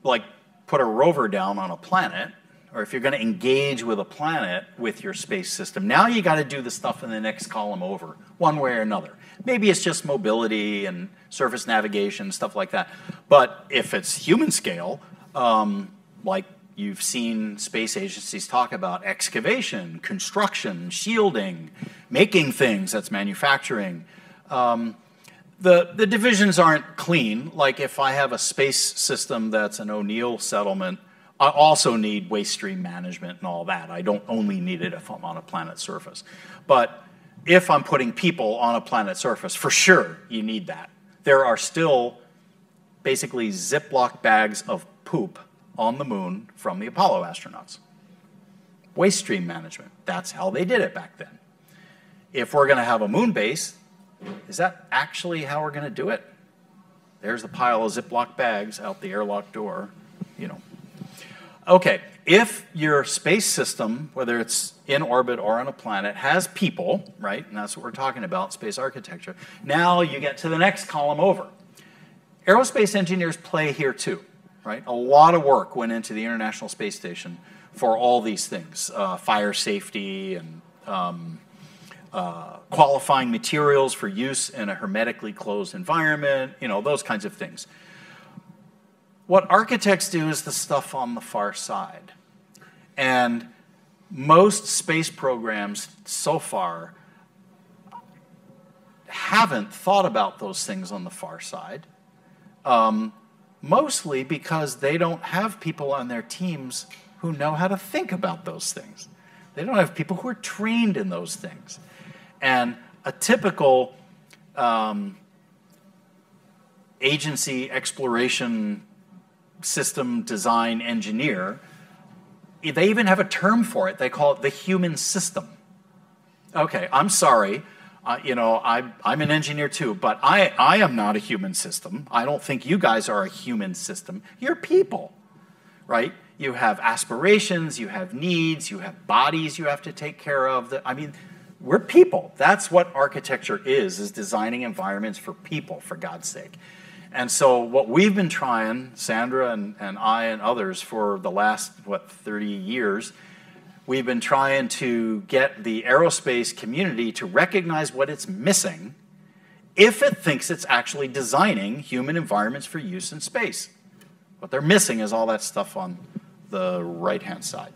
put a rover down on a planet, or if you're gonna engage with a planet with your space system, now you gotta do the stuff in the next column over, one way or another. Maybe it's just mobility and surface navigation, stuff like that. But if it's human scale, like you've seen space agencies talk about excavation, construction, shielding, making things, that's manufacturing. The divisions aren't clean. Like if I have a space system that's an O'Neill settlement, I also need waste stream management and all that. I don't only need it if I'm on a planet surface. But if I'm putting people on a planet surface, for sure you need that. There are still basically Ziploc bags of poop on the moon from the Apollo astronauts. Waste stream management, that's how they did it back then. If we're gonna have a moon base, is that actually how we're gonna do it? There's a pile of Ziploc bags out the airlock door, you know. Okay, if your space system, whether it's in orbit or on a planet, has people, right, and that's what we're talking about, space architecture, now you get to the next column over. Aerospace engineers play here too, right? A lot of work went into the International Space Station for all these things, fire safety and qualifying materials for use in a hermetically closed environment, you know, those kinds of things. What architects do is the stuff on the far side. And most space programs so far haven't thought about those things on the far side, mostly because they don't have people on their teams who know how to think about those things. They don't have people who are trained in those things. And a typical agency exploration system design engineer, they even have a term for it. They call it the human system. Okay, I'm sorry. I'm an engineer too, but I am not a human system. I don't think you guys are a human system. You're people, right? You have aspirations, you have needs, you have bodies you have to take care of. We're people. That's what architecture is designing environments for people, for God's sake. And so what we've been trying, Sandra and I and others, for the last, 30 years, we've been trying to get the aerospace community to recognize what it's missing if it thinks it's actually designing human environments for use in space. What they're missing is all that stuff on the right-hand side.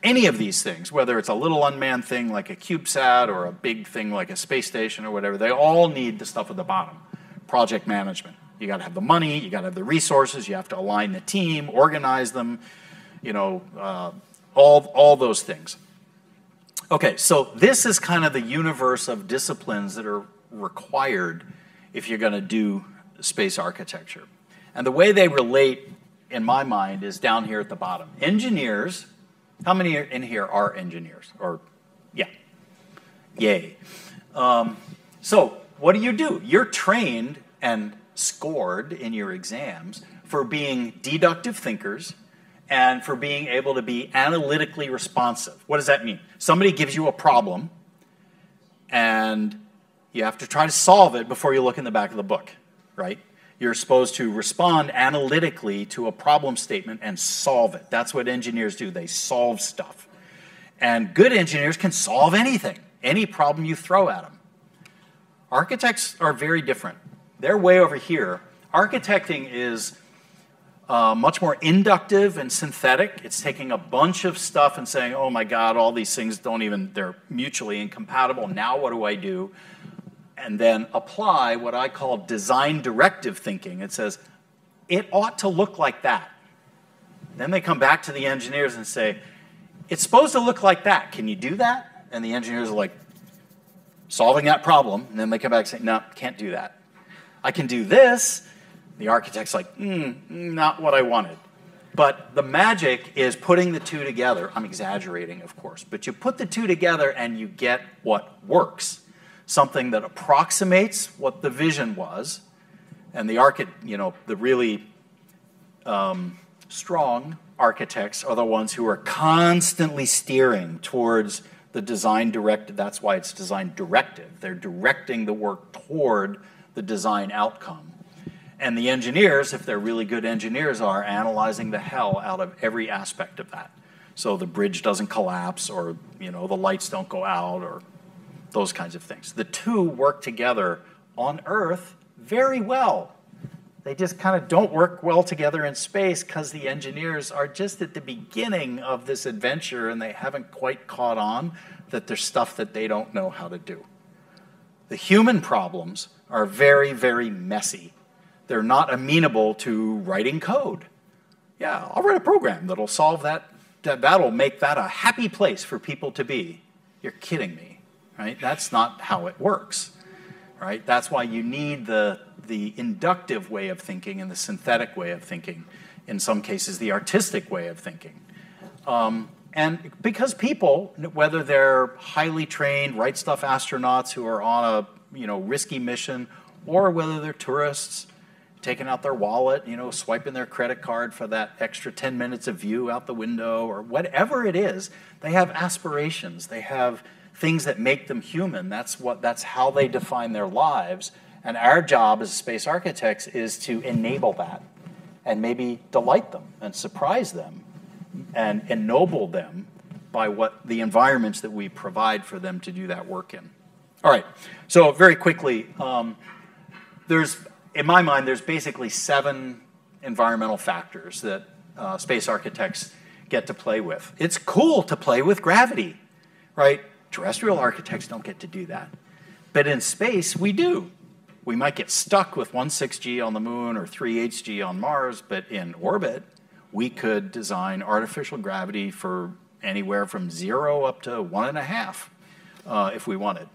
Any of these things, whether it's a little unmanned thing like a CubeSat or a big thing like a space station or whatever, they all need the stuff at the bottom. Project management. You got to have the money, you got to have the resources, you have to align the team, organize them, all those things. Okay, so this is kind of the universe of disciplines that are required if you're going to do space architecture. And the way they relate, in my mind, is down here at the bottom. Engineers, how many in here are engineers? Or, yeah, yay. So what do? You're trained and scored in your exams for being deductive thinkers and for being able to be analytically responsive. What does that mean? Somebody gives you a problem, and you have to try to solve it before you look in the back of the book, right? You're supposed to respond analytically to a problem statement and solve it. That's what engineers do. They solve stuff. And good engineers can solve anything, any problem you throw at them. Architects are very different. They're way over here. Architecting is much more inductive and synthetic. It's taking a bunch of stuff and saying, oh my God, all these things they're mutually incompatible. Now what do I do? And then apply what I call design directive thinking. It says, it ought to look like that. Then they come back to the engineers and say, it's supposed to look like that. Can you do that? And the engineers are like, solving that problem. And then they come back and say, no, can't do that. I can do this. The architect's like, not what I wanted. But the magic is putting the two together. I'm exaggerating, of course. But you put the two together and you get what works. Something that approximates what the vision was. And the really strong architects are the ones who are constantly steering towards the design directive. That's why it's design directive. They're directing the work toward the design outcome. And the engineers, if they're really good engineers, are analyzing the hell out of every aspect of that. So the bridge doesn't collapse, or the lights don't go out, or those kinds of things. The two work together on Earth very well. They just kind of don't work well together in space because the engineers are just at the beginning of this adventure and they haven't quite caught on that there's stuff that they don't know how to do. The human problems are very, very messy. They're not amenable to writing code. Yeah, I'll write a program that'll solve that. That'll make that a happy place for people to be. You're kidding me, right? That's not how it works, right? That's why you need the inductive way of thinking and the synthetic way of thinking. In some cases, the artistic way of thinking. And because people, whether they're highly trained, right stuff astronauts who are on a risky mission, or whether they're tourists taking out their wallet, swiping their credit card for that extra 10 minutes of view out the window, or whatever it is, they have aspirations. They have things that make them human. That's how they define their lives. And our job as space architects is to enable that and maybe delight them and surprise them and ennoble them by what the environments that we provide for them to do that work in. All right, so very quickly, in my mind, there's basically 7 environmental factors that space architects get to play with. It's cool to play with gravity, right? Terrestrial architects don't get to do that. But in space, we do. We might get stuck with 1.6G on the moon or 3.8G on Mars, but in orbit, we could design artificial gravity for anywhere from 0 up to 1.5 if we wanted.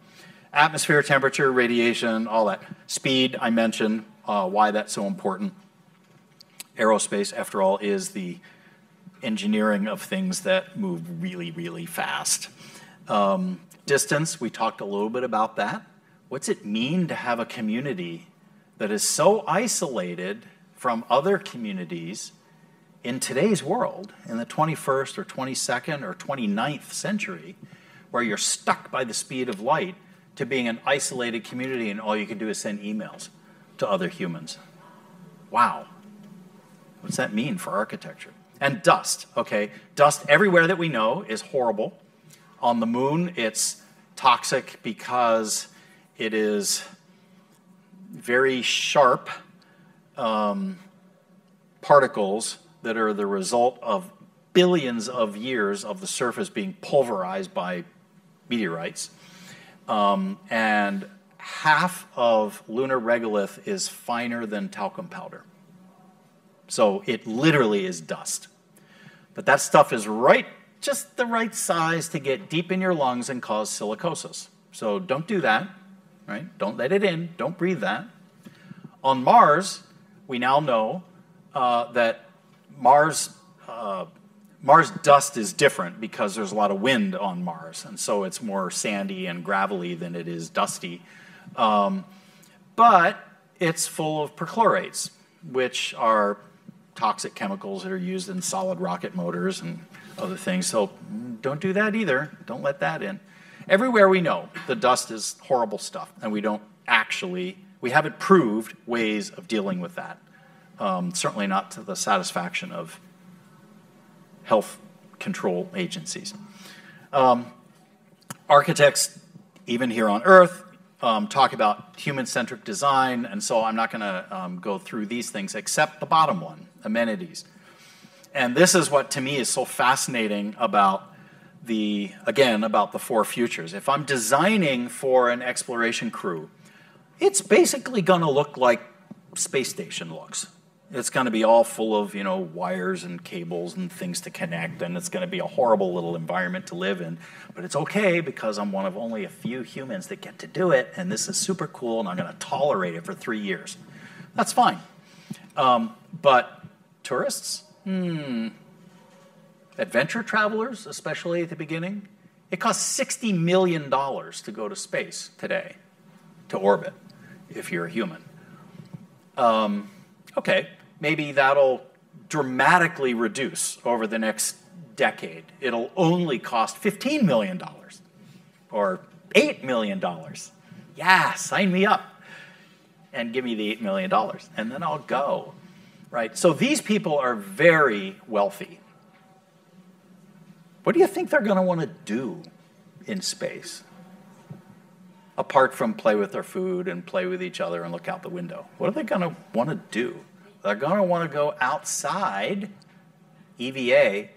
Atmosphere, temperature, radiation, all that. Speed, I mentioned why that's so important. Aerospace, after all, is the engineering of things that move really, really fast. distance, we talked a little bit about that. What's it mean to have a community that is so isolated from other communities in today's world, in the 21st or 22nd or 29th century, where you're stuck by the speed of light to being an isolated community and all you can do is send emails to other humans? Wow. What's that mean for architecture? And dust, okay? Dust everywhere that we know is horrible. On the moon, it's toxic because it is very sharp particles that are the result of billions of years of the surface being pulverized by meteorites. And half of lunar regolith is finer than talcum powder. So it literally is dust. But that stuff is just the right size to get deep in your lungs and cause silicosis. So don't do that, right? Don't let it in. Don't breathe that. On Mars, we now know that Mars dust is different because there's a lot of wind on Mars, and so it's more sandy and gravelly than it is dusty. But it's full of perchlorates, which are toxic chemicals that are used in solid rocket motors and other things. So don't do that either. Don't let that in. Everywhere we know, the dust is horrible stuff, and we haven't proved ways of dealing with that. Certainly not to the satisfaction of health control agencies. Architects, even here on Earth, talk about human-centric design, and so I'm not going to go through these things except the bottom one, amenities. And this is what, to me, is so fascinating about the four futures. If I'm designing for an exploration crew, it's basically going to look like space station looks. It's going to be all full of, wires and cables and things to connect, and it's going to be a horrible little environment to live in. But it's okay because I'm one of only a few humans that get to do it, and this is super cool, and I'm going to tolerate it for 3 years. That's fine. But tourists? Adventure travelers, especially at the beginning? It costs $60 million to go to space today, to orbit, if you're a human. Okay, maybe that'll dramatically reduce over the next decade. It'll only cost $15 million or $8 million. Yeah, sign me up and give me the $8 million, and then I'll go, right? So these people are very wealthy. What do you think they're going to want to do in space? Apart from play with their food and play with each other and look out the window. What are they going to want to do? They're going to want to go outside, EVA.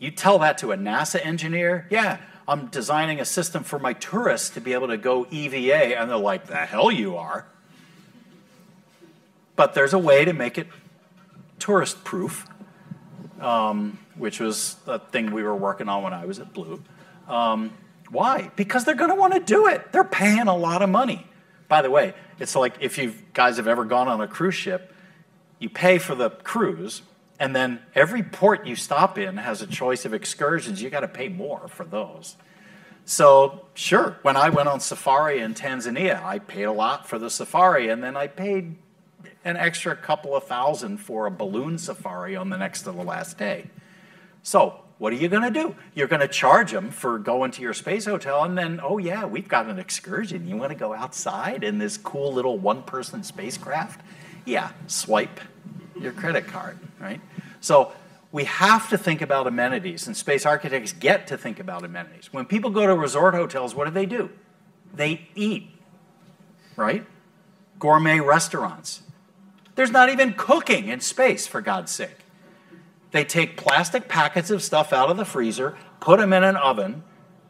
You tell that to a NASA engineer, yeah, I'm designing a system for my tourists to be able to go EVA, and they're like, the hell you are. But there's a way to make it tourist-proof, which was the thing we were working on when I was at Blue. Why? Because they're going to want to do it. They're paying a lot of money. By the way, it's like if you guys have ever gone on a cruise ship, you pay for the cruise, and then every port you stop in has a choice of excursions. You got to pay more for those. So sure, when I went on safari in Tanzania, I paid a lot for the safari, and then I paid an extra couple of $1,000 for a balloon safari on the next to the last day. So what are you going to do? You're going to charge them for going to your space hotel, and then, oh yeah, we've got an excursion. You want to go outside in this cool little one-person spacecraft? Yeah, swipe your credit card, right? So we have to think about amenities, and space architects get to think about amenities. When people go to resort hotels, what do? They eat, right? Gourmet restaurants. There's not even cooking in space, for God's sake. They take plastic packets of stuff out of the freezer, put them in an oven,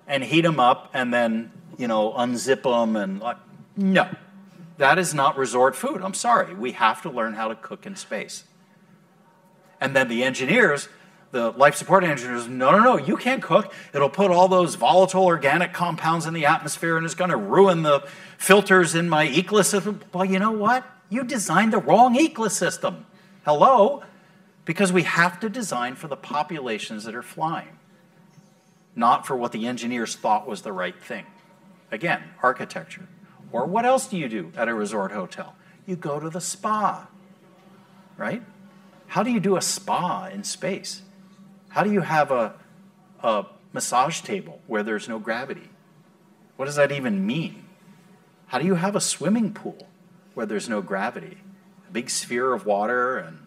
and heat them up, and then, unzip them and no. That is not resort food. I'm sorry. We have to learn how to cook in space. And then the engineers, the life support engineers, no, you can't cook. It'll put all those volatile organic compounds in the atmosphere, and it's going to ruin the filters in my ecosystem. Well, you know what? You designed the wrong ecosystem. Hello? Because we have to design for the populations that are flying, not for what the engineers thought was the right thing. Again, architecture. Or what else do you do at a resort hotel? You go to the spa, right? How do you do a spa in space? How do you have a massage table where there's no gravity? What does that even mean? How do you have a swimming pool where there's no gravity? A big sphere of water and,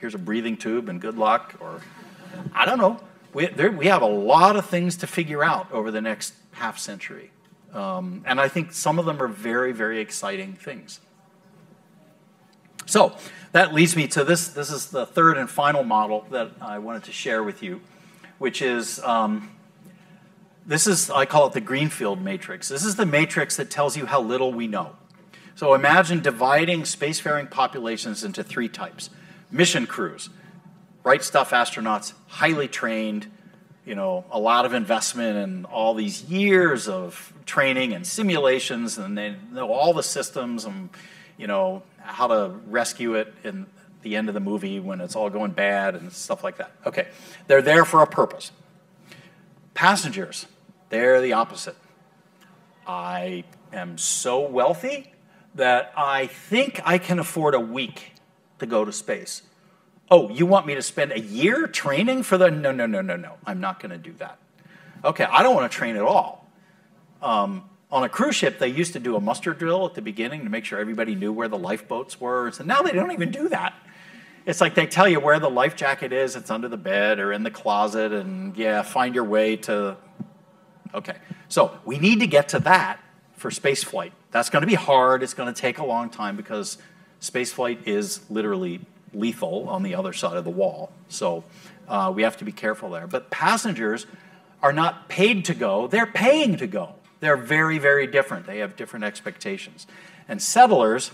here's a breathing tube and good luck, or I don't know. We have a lot of things to figure out over the next half century. And I think some of them are very, very exciting things. So that leads me to this. This is the third and final model that I wanted to share with you, which is, I call it the Greenfield matrix. This is the matrix that tells you how little we know. So imagine dividing spacefaring populations into three types. Mission crews, right stuff astronauts, highly trained, a lot of investment and all these years of training and simulations, and they know all the systems and, how to rescue it in the end of the movie when it's all going bad and stuff like that. Okay, they're there for a purpose. Passengers, they're the opposite. I am so wealthy that I think I can afford a week to go to space. Oh, you want me to spend a year training for the... No. I'm not going to do that. Okay, I don't want to train at all. On a cruise ship, they used to do a muster drill at the beginning to make sure everybody knew where the lifeboats were. So now they don't even do that. It's like they tell you where the life jacket is. It's under the bed or in the closet. And yeah, find your way to... Okay, so we need to get to that for space flight. That's going to be hard. It's going to take a long time because space flight is literally lethal on the other side of the wall. So we have to be careful there. But passengers are not paid to go. They're paying to go. They're very, very different. They have different expectations. And settlers,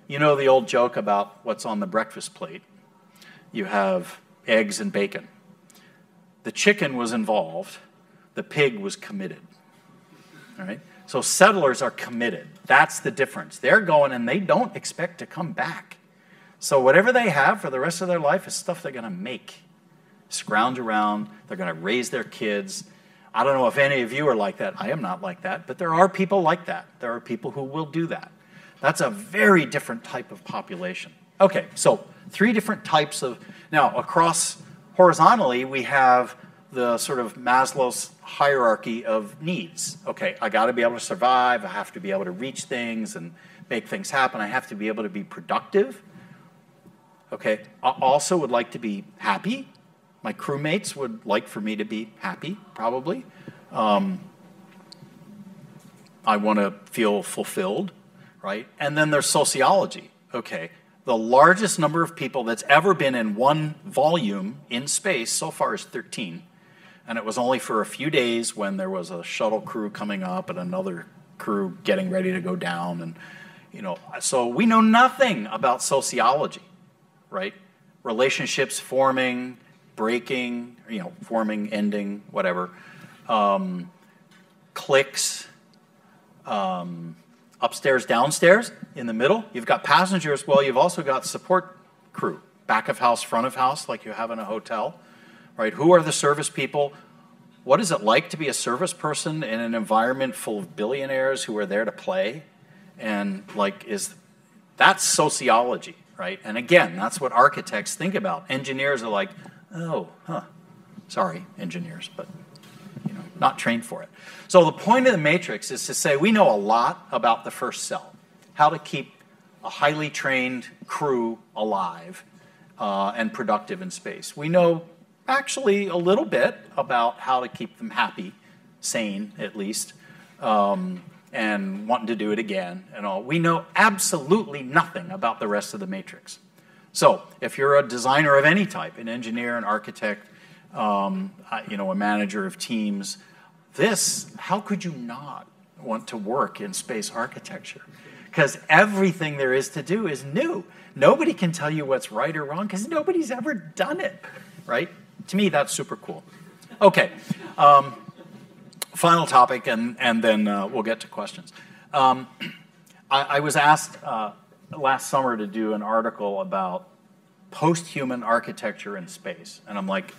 the old joke about what's on the breakfast plate. You have eggs and bacon. The chicken was involved. The pig was committed. All right? So settlers are committed. That's the difference. They're going and they don't expect to come back. So whatever they have for the rest of their life is stuff they're going to make. Scrounge around. They're going to raise their kids. I don't know if any of you are like that. I am not like that. But there are people like that. There are people who will do that. That's a very different type of population. Okay, so three different types of... Now, across horizontally, we have the sort of Maslow's hierarchy of needs. Okay, I got to be able to survive. I have to be able to reach things and make things happen. I have to be able to be productive. Okay, I also would like to be happy. My crewmates would like for me to be happy, probably. I want to feel fulfilled, right? And then there's sociology. Okay, the largest number of people that's ever been in one volume in space so far is 13. And it was only for a few days when there was a shuttle crew coming up and another crew getting ready to go down. And, so we know nothing about sociology, right? Relationships forming, breaking, forming, ending, whatever. Cliques, upstairs, downstairs, in the middle. You've got passengers. Well, you've also got support crew, back of house, front of house, like you have in a hotel, right? Who are the service people? What is it like to be a service person in an environment full of billionaires who are there to play? And that's sociology, right? And again, that's what architects think about. Engineers are like, sorry, engineers, but not trained for it. So the point of the matrix is to say we know a lot about the first cell, how to keep a highly trained crew alive and productive in space. We know actually a little bit about how to keep them happy, sane at least, and wanting to do it again and all. We know absolutely nothing about the rest of the matrix. So if you're a designer of any type, an engineer, an architect, a manager of teams, how could you not want to work in space architecture? Because everything there is to do is new. Nobody can tell you what's right or wrong because nobody's ever done it, right? To me, that's super cool. Okay, final topic, and then we'll get to questions. I was asked last summer to do an article about post-human architecture in space, and I'm like,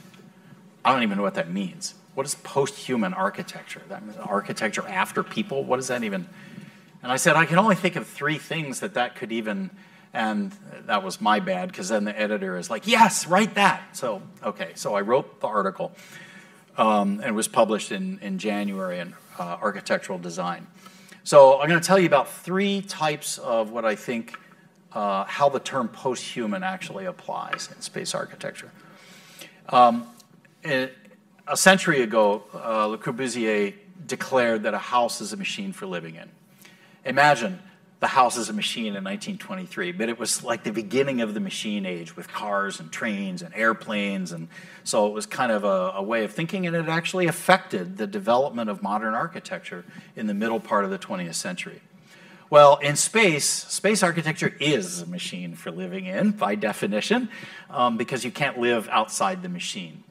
I don't even know what that means. what is post-human architecture? That means architecture after people? What does that even? And I said, I can only think of 3 things that could even, and that was my bad, because then the editor is like, yes, write that. So, okay, so I wrote the article, and it was published in January in Architectural Design. So I'm going to tell you about 3 types of what I think, how the term post-human actually applies in space architecture. A century ago, Le Corbusier declared that a house is a machine for living in. Imagine the house is a machine in 1923, but it was like the beginning of the machine age with cars and trains and airplanes, and so it was kind of a way of thinking, and it actually affected the development of modern architecture in the middle part of the 20th century. Well, in space architecture is a machine for living in, by definition, because you can't live outside the machine.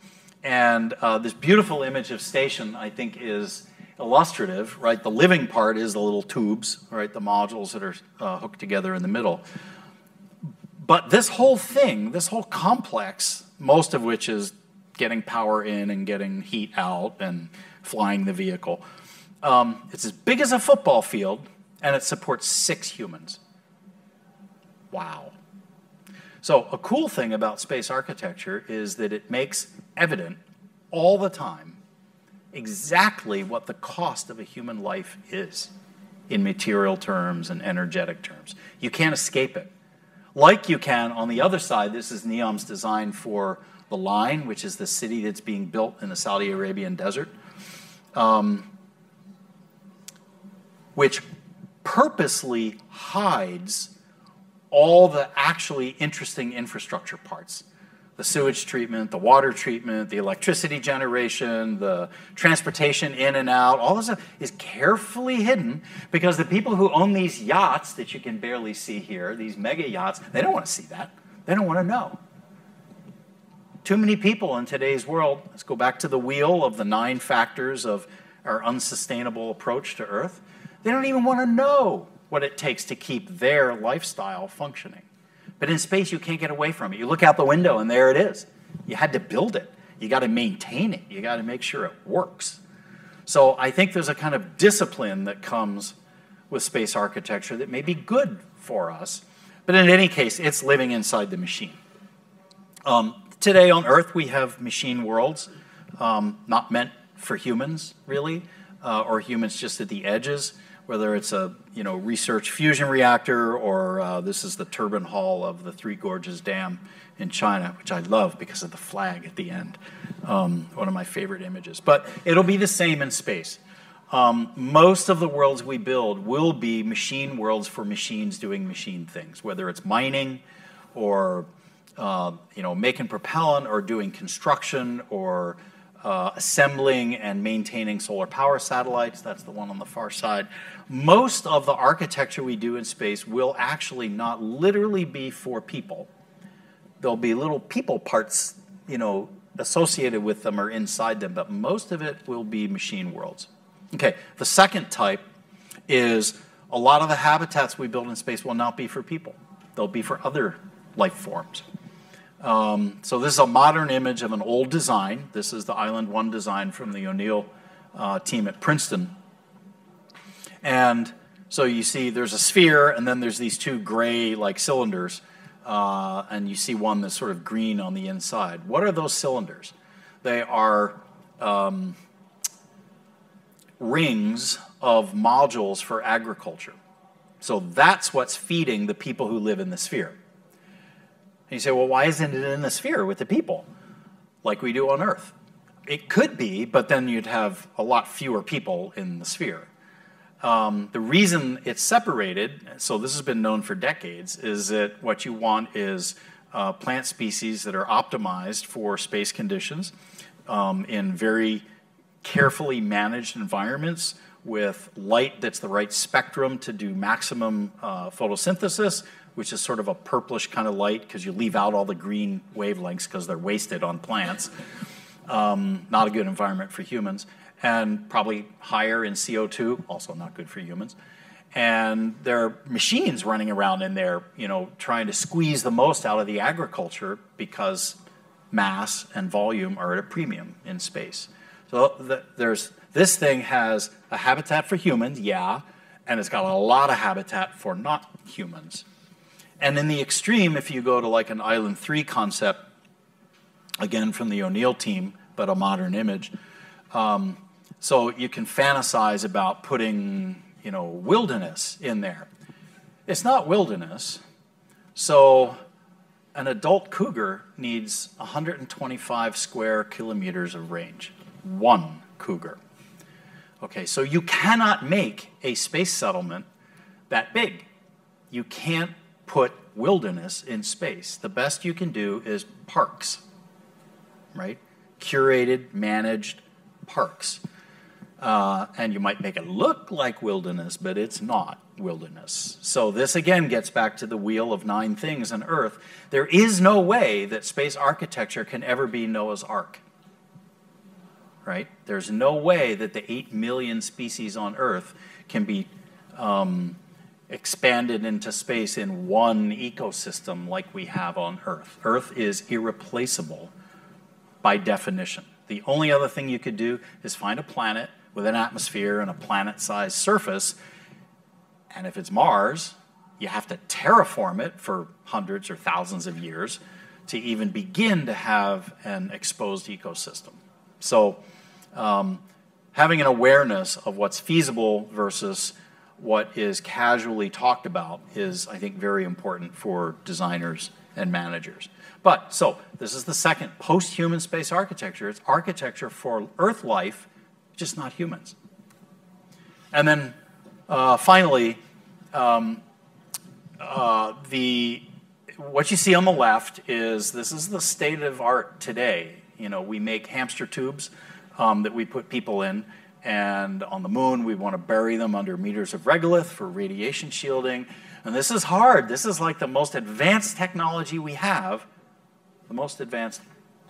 And this beautiful image of station, I think, is illustrative, right? The living part is the little tubes, right? The modules that are hooked together in the middle. But this whole thing, this whole complex, most of which is getting power in and getting heat out and flying the vehicle, it's as big as a football field, and it supports 6 humans. Wow. So a cool thing about space architecture is that it makes evident all the time exactly what the cost of a human life is in material terms and energetic terms. You can't escape it. Like you can on the other side, this is NEOM's design for the Line, which is the city that's being built in the Saudi Arabian desert, which purposely hides all the actually interesting infrastructure parts. The sewage treatment, the water treatment, the electricity generation, the transportation in and out, all this stuff is carefully hidden because the people who own these yachts that you can barely see here, these mega yachts, they don't want to see that. They don't want to know. Too many people in today's world, let's go back to the wheel of the 9 factors of our unsustainable approach to Earth. They don't even want to know what it takes to keep their lifestyle functioning. But in space, you can't get away from it. You look out the window, and there it is. You had to build it. You got to maintain it. You got to make sure it works. So I think there's a kind of discipline that comes with space architecture that may be good for us. But in any case, it's living inside the machine. Today on Earth, we have machine worlds, not meant for humans, really, or humans just at the edges, whether it's a research fusion reactor or this is the turbine hall of the Three Gorges Dam in China, which I love because of the flag at the end. One of my favorite images. But it'll be the same in space. Most of the worlds we build will be machine worlds for machines doing machine things, whether it's mining or making propellant or doing construction or assembling and maintaining solar power satellites. That's the one on the far side. Most of the architecture we do in space will actually not literally be for people. There'll be little people parts, associated with them or inside them, but most of it will be machine worlds. Okay, the second type is a lot of the habitats we build in space will not be for people. They'll be for other life forms. So this is a modern image of an old design. This is the Island 1 design from the O'Neill team at Princeton. And so you see there's a sphere, and then there's these 2 gray cylinders, and you see one that's sort of green on the inside. What are those cylinders? They are rings of modules for agriculture. So that's what's feeding the people who live in the sphere. And you say, well, why isn't it in the sphere with the people like we do on Earth? It could be, but then you'd have a lot fewer people in the sphere. The reason it's separated, so this has been known for decades, is that what you want is plant species that are optimized for space conditions in very carefully managed environments with light that's the right spectrum to do maximum photosynthesis, which is sort of a purplish kind of light because you leave out all the green wavelengths because they're wasted on plants. Not a good environment for humans. And probably higher in CO2, also not good for humans. And there are machines running around in there, trying to squeeze the most out of the agriculture because mass and volume are at a premium in space. So this thing has a habitat for humans, yeah, and it's got a lot of habitat for not humans. And in the extreme, if you go to like an Island 3 concept, again from the O'Neill team, but a modern image, so you can fantasize about putting, you know, wilderness in there. It's not wilderness, so an adult cougar needs 125 square kilometers of range. One cougar. Okay, so you cannot make a space settlement that big. You can't put wilderness in space. The best you can do is parks, right? Curated, managed parks. And you might make it look like wilderness, but it's not wilderness. So this again gets back to the wheel of 9 things on Earth. There is no way that space architecture can ever be Noah's Ark. Right? There's no way that the 8 million species on Earth can be expanded into space in one ecosystem like we have on Earth. Earth is irreplaceable by definition. The only other thing you could do is find a planet with an atmosphere and a planet-sized surface, and if it's Mars, you have to terraform it for hundreds or thousands of years to even begin to have an exposed ecosystem. So having an awareness of what's feasible versus what is casually talked about is, I think, very important for designers and managers. But, so, this is the second, post-human space architecture. It's architecture for Earth life, just not humans. And then, finally, what you see on the left is, this is the state of art today. You know, we make hamster tubes that we put people in, and on the moon we want to bury them under meters of regolith for radiation shielding. And this is hard. This is like the most advanced technology we have, the most advanced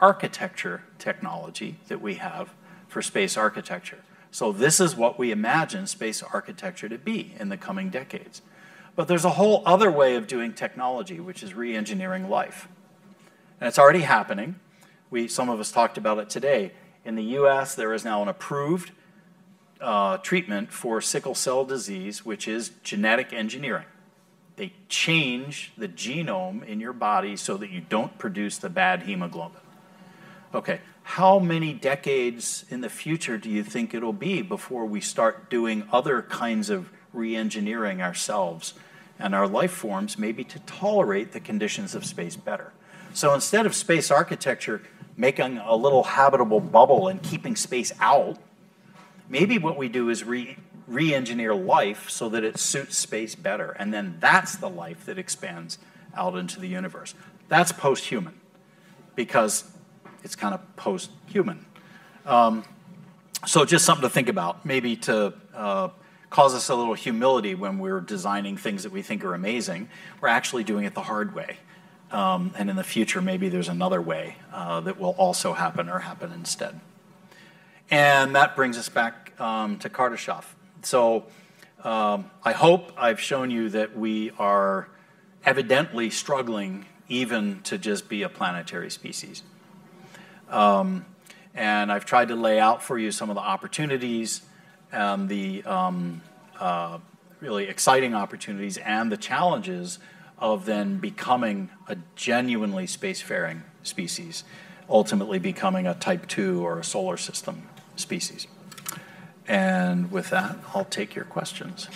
architecture technology that we have for space architecture. So this is what we imagine space architecture to be in the coming decades. But there's a whole other way of doing technology, which is re-engineering life. And it's already happening. Some of us talked about it today. In the US, there is now an approved treatment for sickle cell disease, which is genetic engineering. They change the genome in your body so that you don't produce the bad hemoglobin. Okay, how many decades in the future do you think it'll be before we start doing other kinds of re-engineering ourselves and our life forms, maybe to tolerate the conditions of space better? So instead of space architecture making a little habitable bubble and keeping space out, maybe what we do is re-engineer life so that it suits space better. And then that's the life that expands out into the universe. That's post-human, because it's kind of post-human. So just something to think about, maybe to cause us a little humility when we're designing things that we think are amazing. We're actually doing it the hard way. And in the future, maybe there's another way that will also happen or happen instead. And that brings us back to Kardashev. So I hope I've shown you that we are evidently struggling even to just be a planetary species. And I've tried to lay out for you some of the opportunities and the really exciting opportunities and the challenges of then becoming a genuinely spacefaring species, ultimately becoming a Type 2 or a solar system species. And with that, I'll take your questions.